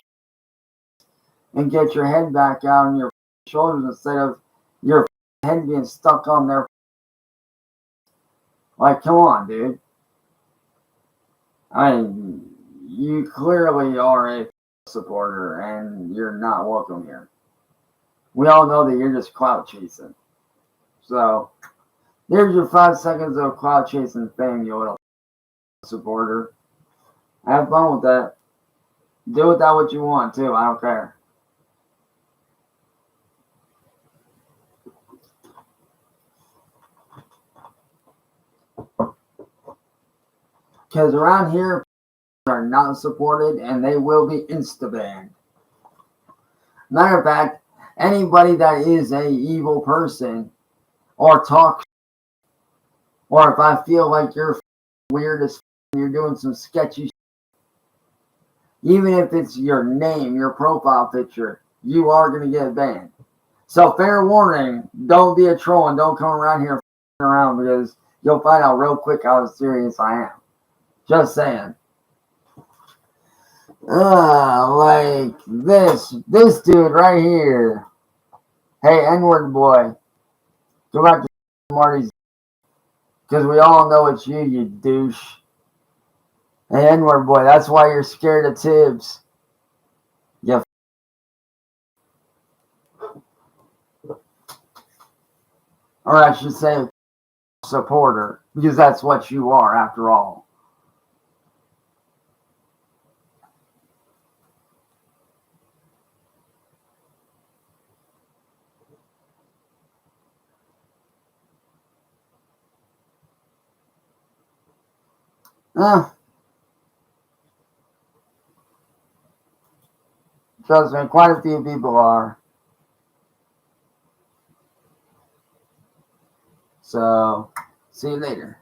and get your head back out on your shoulders instead of your head being stuck on their. Like, come on, dude. I mean, you clearly are a supporter and you're not welcome here. We all know that you're just clout chasing. So, there's your 5 seconds of clout chasing fame, you little supporter. Have fun with that. Do with that what you want, too. I don't care. Because around here, are not supported and they will be insta-banned. Matter of fact, anybody that is a evil person or talks, or if I feel like you're weird as you're doing some sketchy shit, even if it's your name, your profile picture, you are going to get banned. So fair warning, don't be a troll and don't come around here around because you'll find out real quick how serious I am. Just saying. Like this dude right here. Hey, N-word boy. Go back to Marty's. Because we all know it's you douche. Hey, N-word boy, that's why you're scared of Tibbs. Yeah. Or I should say supporter. Because that's what you are after all. Trust me, quite a few people are. So, see you later.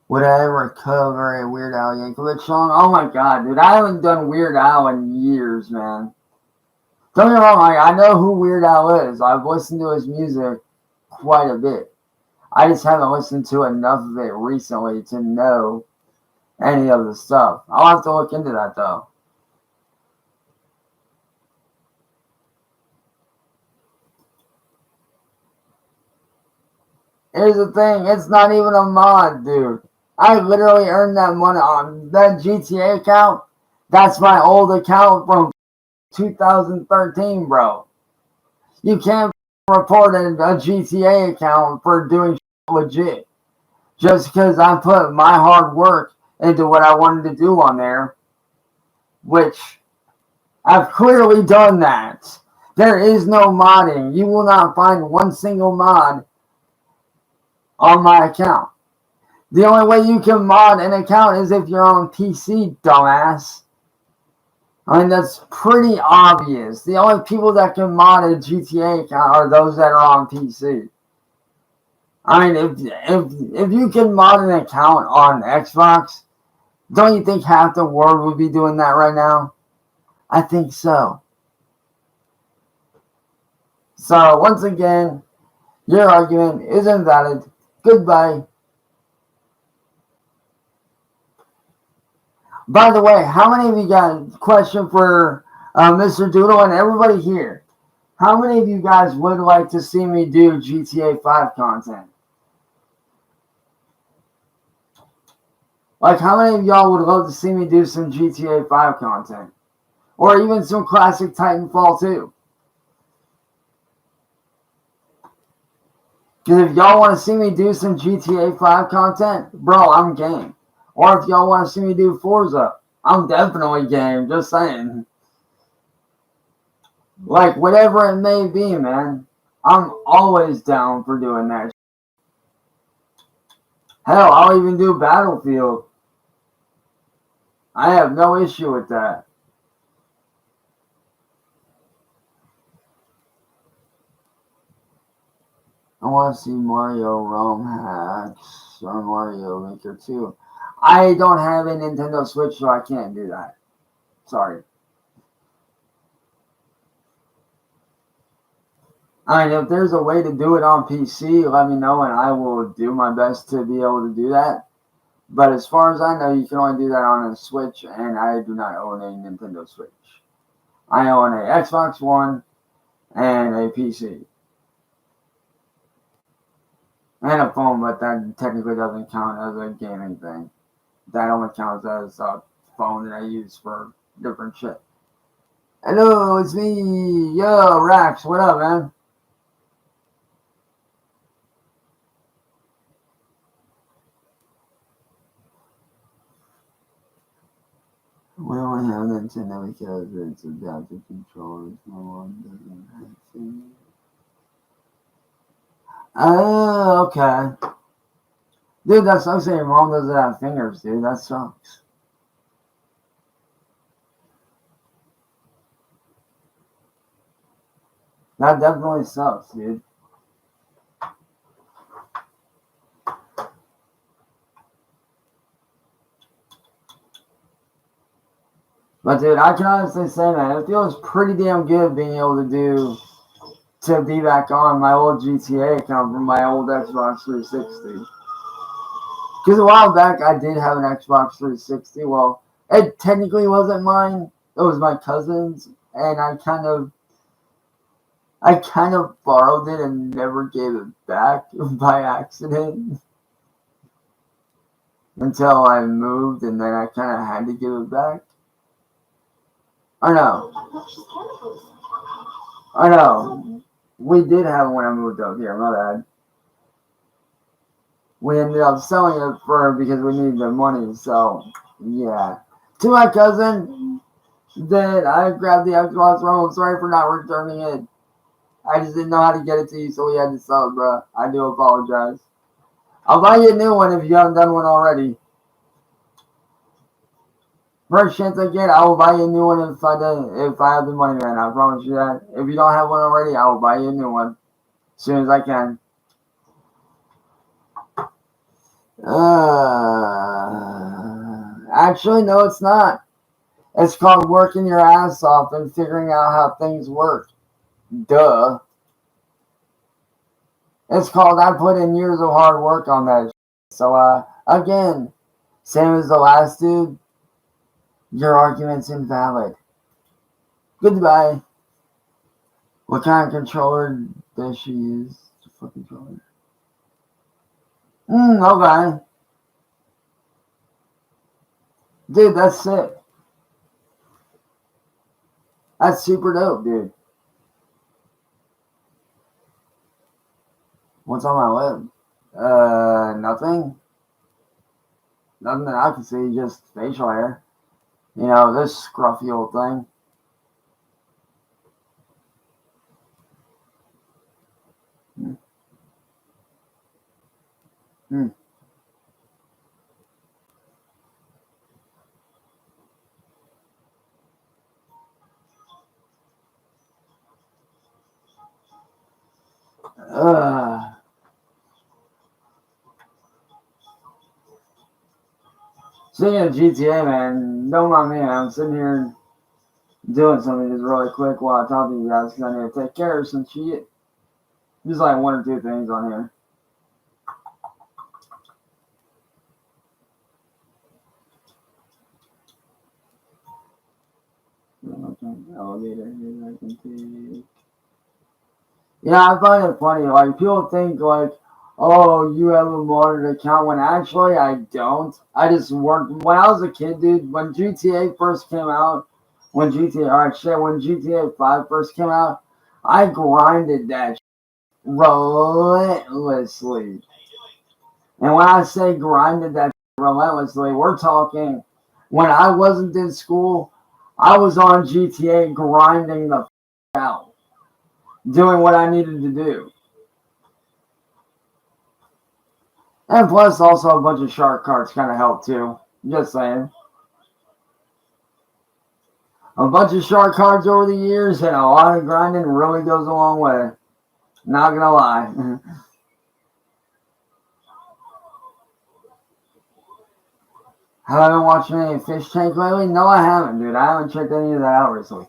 Would I ever cover a Weird Al Yankovic song? Oh my god, dude, I haven't done Weird Al in years, man. Don't get me wrong, I know who Weird Al is. I've listened to his music quite a bit. I just haven't listened to enough of it recently to know any of the stuff. I'll have to look into that, though. Here's the thing, it's not even a mod, dude. I literally earned that money on that GTA account. That's my old account from 2013, bro. You can't report a GTA account for doing legit. Just because I put my hard work into what I wanted to do on there, which I've clearly done that. There is no modding. You will not find one single mod on my account. The only way you can mod an account is if you're on PC, dumbass. I mean, that's pretty obvious. The only people that can mod a GTA account are those that are on PC. I mean, if you can mod an account on Xbox, don't you think half the world would be doing that right now? I think so. So, once again, your argument is invalid. Goodbye. By the way, how many of you got question for Mr. Doodle and everybody here? How many of you guys would like to see me do GTA 5 content? Like, how many of y'all would love to see me do some GTA 5 content? Or even some classic Titanfall 2? Because if y'all want to see me do some GTA 5 content, bro, I'm game. Or if y'all want to see me do Forza, I'm definitely game, just saying. Like, whatever it may be, man. I'm always down for doing that. Hell, I'll even do Battlefield. I have no issue with that. I want to see Mario ROM hacks or Mario Maker 2. I don't have a Nintendo Switch, so I can't do that. Sorry. I mean, if there's a way to do it on PC, let me know and I will do my best to be able to do that. But as far as I know, you can only do that on a Switch, and I do not own a Nintendo Switch. I own a Xbox One and a PC. And a phone, but that technically doesn't count as a gaming thing. That only counts as a phone that I use for different shit. Hello, it's me. Yo, Rax, what up, man? We only have Nintendo because it's adaptive controllers. No one doesn't have to. Oh, okay. Dude, that sucks that your mom doesn't have fingers, dude. That sucks. That definitely sucks, dude. But dude, I can honestly say, man, it feels pretty damn good being able to be back on my old GTA account from my old Xbox 360. Because a while back, I did have an Xbox 360. Well, it technically wasn't mine. It was my cousin's, and I kind of borrowed it and never gave it back by accident until I moved, and then I kind of had to give it back. Or no. Or no. We did have it when I moved up here, my bad. We ended up selling it because we needed the money, so yeah. To my cousin, that I grabbed the Xbox One. I'm sorry for not returning it. I just didn't know how to get it to you, so we had to sell it, bro. I do apologize. I'll buy you a new one if you haven't done one already. First chance I get, I will buy you a new one if I have the money, man. I promise you that. If you don't have one already, I will buy you a new one as soon as I can. Actually, no, it's not. It's called working your ass off and figuring out how things work. Duh. It's called I put in years of hard work on that. So, again, same as the last dude, your argument's invalid. Goodbye. What kind of controller does she use? For controller. Okay. Dude, that's sick. That's super dope, dude. What's on my lip? Nothing. Nothing that I can see, just facial hair. You know, this scruffy old thing. Hmm. Speaking of GTA, man, don't mind me. I'm sitting here doing something just really quick while I talk to you guys because I need to take care of some shit. Just like one or two things on here. Elevator here I can take. Yeah, I find it funny. Like people think like, oh, you have a modded account when actually I don't. I just worked when I was a kid, dude. When GTA first came out, when GTA 5 first came out, I grinded that relentlessly. And when I say grinded that relentlessly, we're talking when I wasn't in school, I was on GTA grinding the out, doing what I needed to do. And plus, also a bunch of shark cards kind of help too. Just saying. A bunch of shark cards over the years and a lot of grinding really goes a long way. Not gonna lie. Have I been watching any Fish Tank lately? No, I haven't, dude. I haven't checked any of that out recently.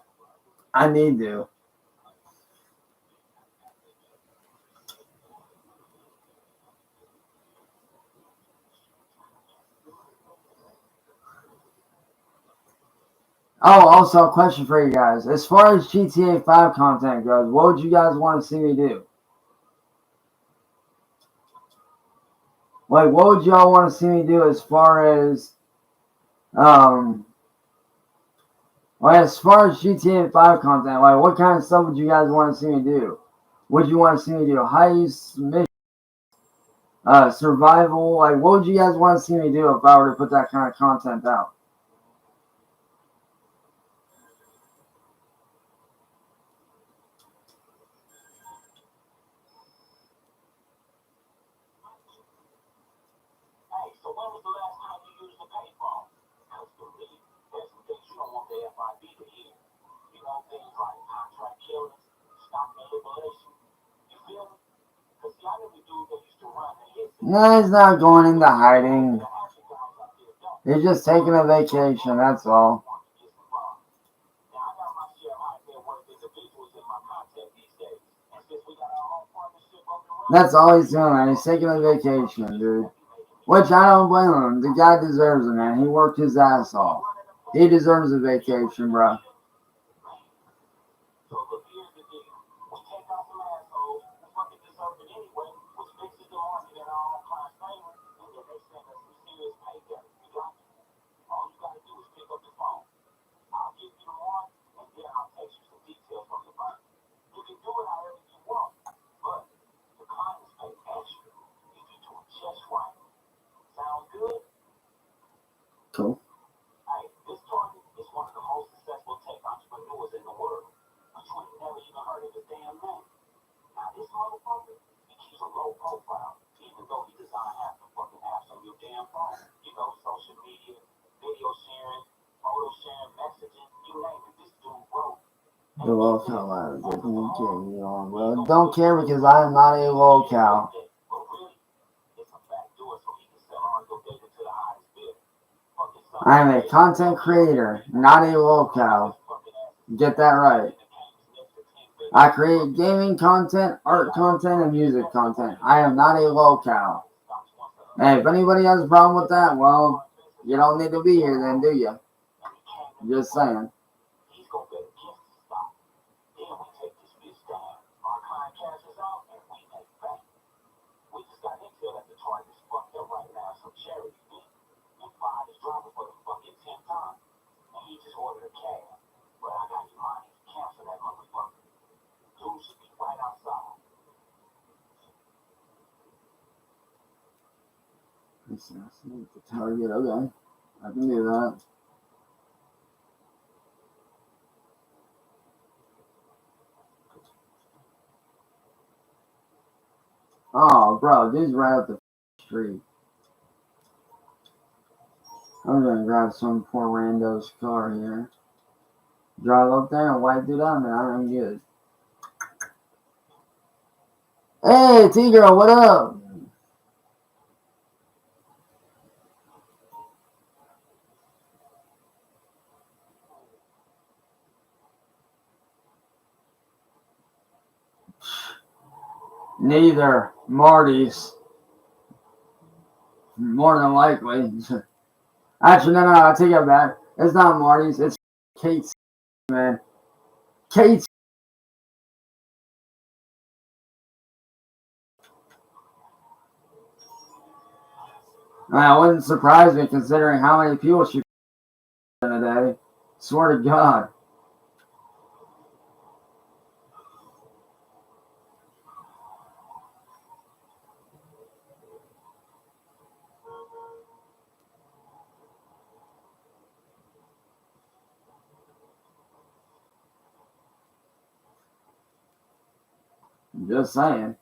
I need to. Oh, also a question for you guys. As far as GTA 5 content goes, what would you guys want to see me do? Like, what would y'all want to see me do um, as far as GTA 5 content? Like, what kind of stuff would you guys want to see me do? Would you want to see me do heists, mission, survival? Like, what would you guys want to see me do if I were to put that kind of content out? No, he's not going into hiding. He's just taking a vacation, that's all. That's all he's doing, man. He's taking a vacation, dude. Which I don't blame him. The guy deserves it, man. He worked his ass off. He deserves a vacation, bro. Cool. The locale ladder doesn't get me on, bro. Don't care because I am not a locale. I am a content creator, not a locale. Get that right. I create gaming content, art content, and music content. I am not a locale. And if anybody has a problem with that, well, you don't need to be here then, do you? Just saying. The target, okay. I can do that. Oh, bro, dude's right up the street. I'm gonna grab some poor rando's car here. Drive up there and wipe it out, man. I'm good. Hey, T-Girl, what up? Neither. Marty's. More than likely. Actually, no, I take it back. It's not Marty's. It's Kate's, man. Kate's. Man, it wouldn't surprise me considering how many people she in a day. Swear to God. Just saying.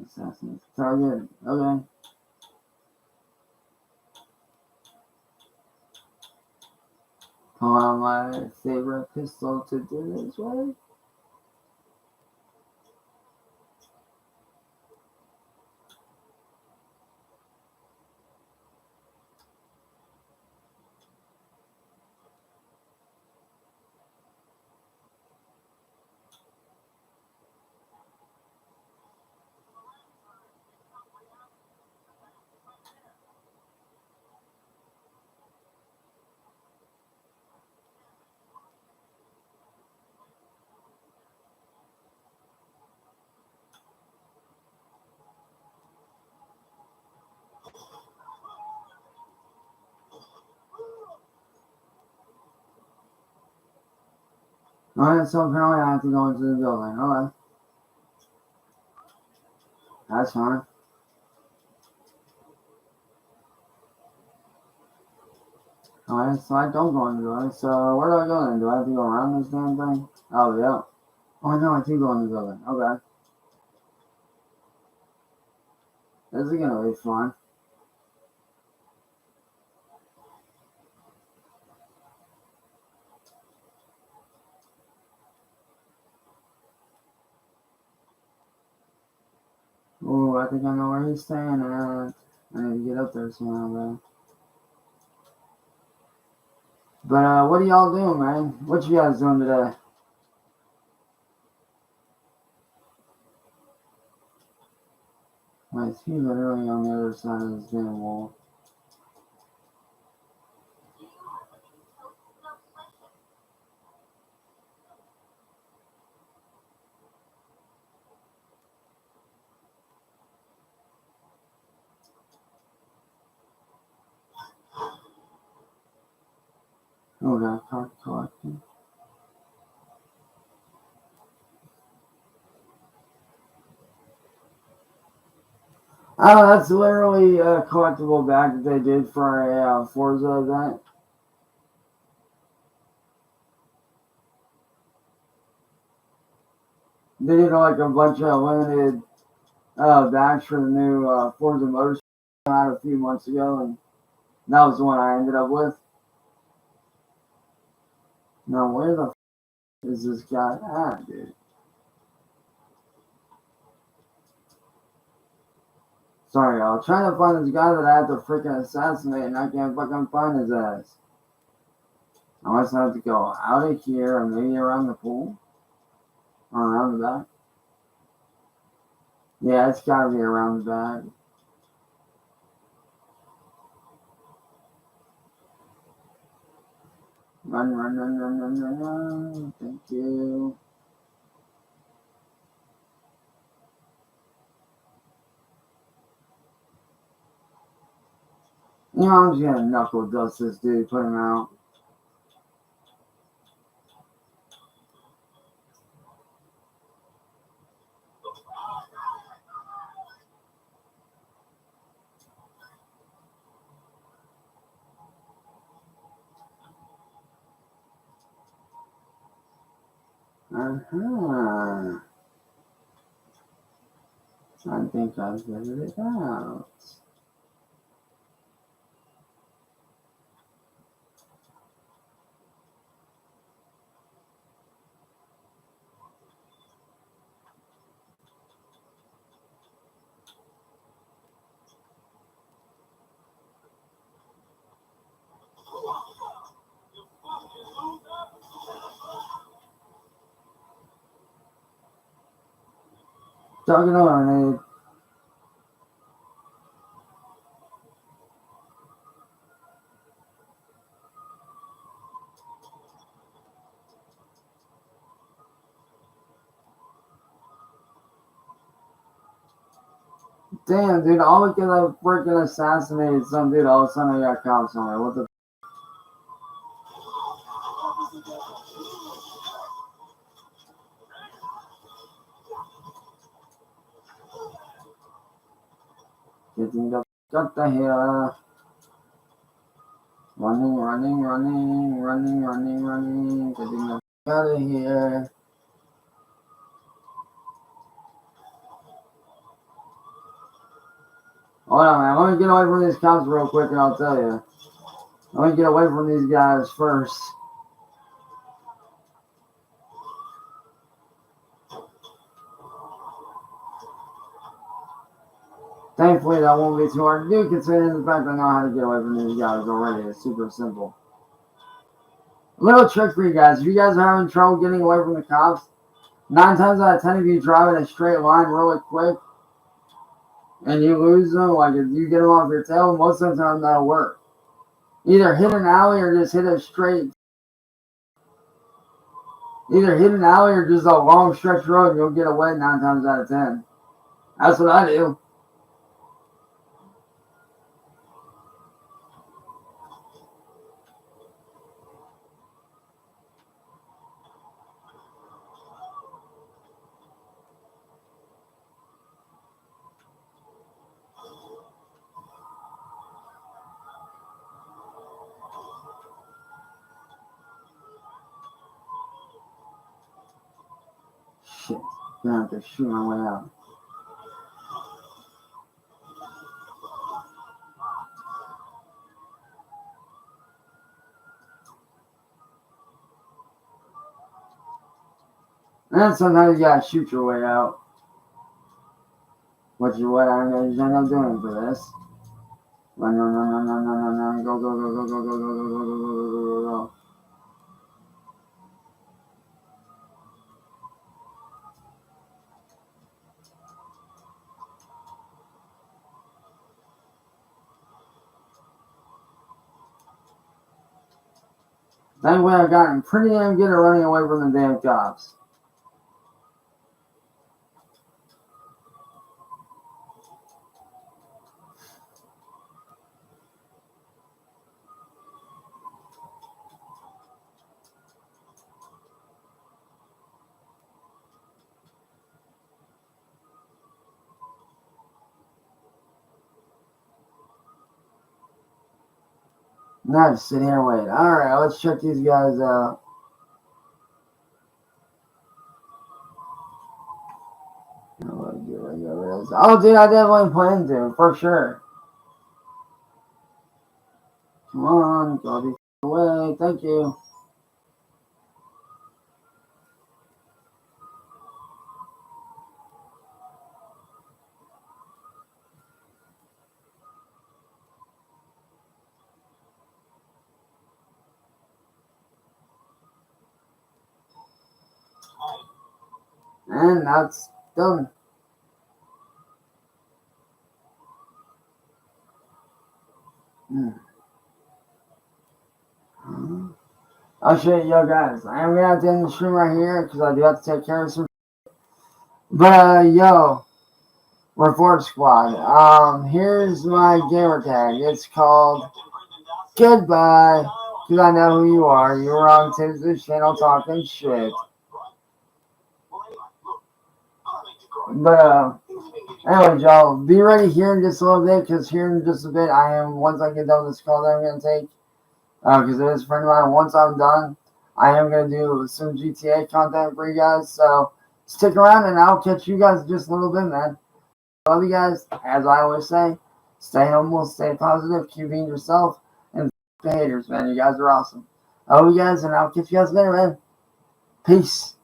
Assassin's target. Okay. Pull out my favorite pistol to do this way. Alright, so apparently I have to go into the building. Alright. That's fine. Alright, so I don't go into the building. So where do I go then? Do I have to go around this damn thing? Oh, yeah. Oh, no, I do go in the building. Okay. This is gonna be fun. Ooh, I think I know where he's staying at. I need to get up there somehow, though. But, what are y'all doing, man? What you guys doing today? Wait, he's literally on the other side of this damn wall. Oh, that card collecting. Oh, that's literally a collectible bag that they did for a Forza event. They did like a bunch of limited bags for the new Forza Motorsport out a few months ago, and that was the one I ended up with. Now, where the is this guy at, dude? Sorry, y'all. Trying to find this guy that I have to freaking assassinate, and I can't fucking find his ass. I must have to go out of here and maybe around the pool. Or around the back. Yeah, it's gotta be around the back. Run, run, run, run, run, run, run. Thank you. You know, I'm just gonna knuckle dust this dude, put him out. Uh-huh. I think I figured it out. Talking on it. Damn, dude, all because I freaking assassinated some dude, all of a sudden I got cops on me. What the? Getting the fuck out of here. Running. Getting the fuck out of here. Hold on, man. Let me get away from these cops real quick and I'll tell you. Let me get away from these guys first. Thankfully, that won't be too hard to do considering the fact I know how to get away from these guys already. It's super simple. A little trick for you guys. If you guys are having trouble getting away from the cops, 9 times out of 10, if you drive in a straight line really quick and you lose them, like if you get them off your tail, most of the time that'll work. Either hit an alley or just hit a straight. Either hit an alley or just a long stretch road and you'll get away 9 times out of 10. That's what I do. Shit. I'm gonna have to shoot my way out. And sometimes you gotta shoot your way out. Which is what I end up doing for this. Run. Go. That way I've gotten pretty damn good at running away from the damn cops. Now just sit here and wait. Alright, let's check these guys out. Oh, dude, I definitely plan to, for sure. Come on, go the way. Thank you. And that's done. I'll show you, yo guys. I am gonna have to end the stream right here because I do have to take care of some. But yo, Report Squad. Here's my gamer tag. It's called Goodbye. Because I know who you are. You were on Tim's channel talking shit. But anyway, y'all, be ready here in just a little bit because here in just a bit, once I get done with this call that I'm gonna take. Because it is a friend of mine. Once I'm done, I am going to do some GTA content for you guys. So stick around and I'll catch you guys in just a little bit, man. Love you guys. As I always say, stay humble, stay positive, keep being yourself, and the haters, man. You guys are awesome. I love you guys, and I'll catch you guys later, man. Peace.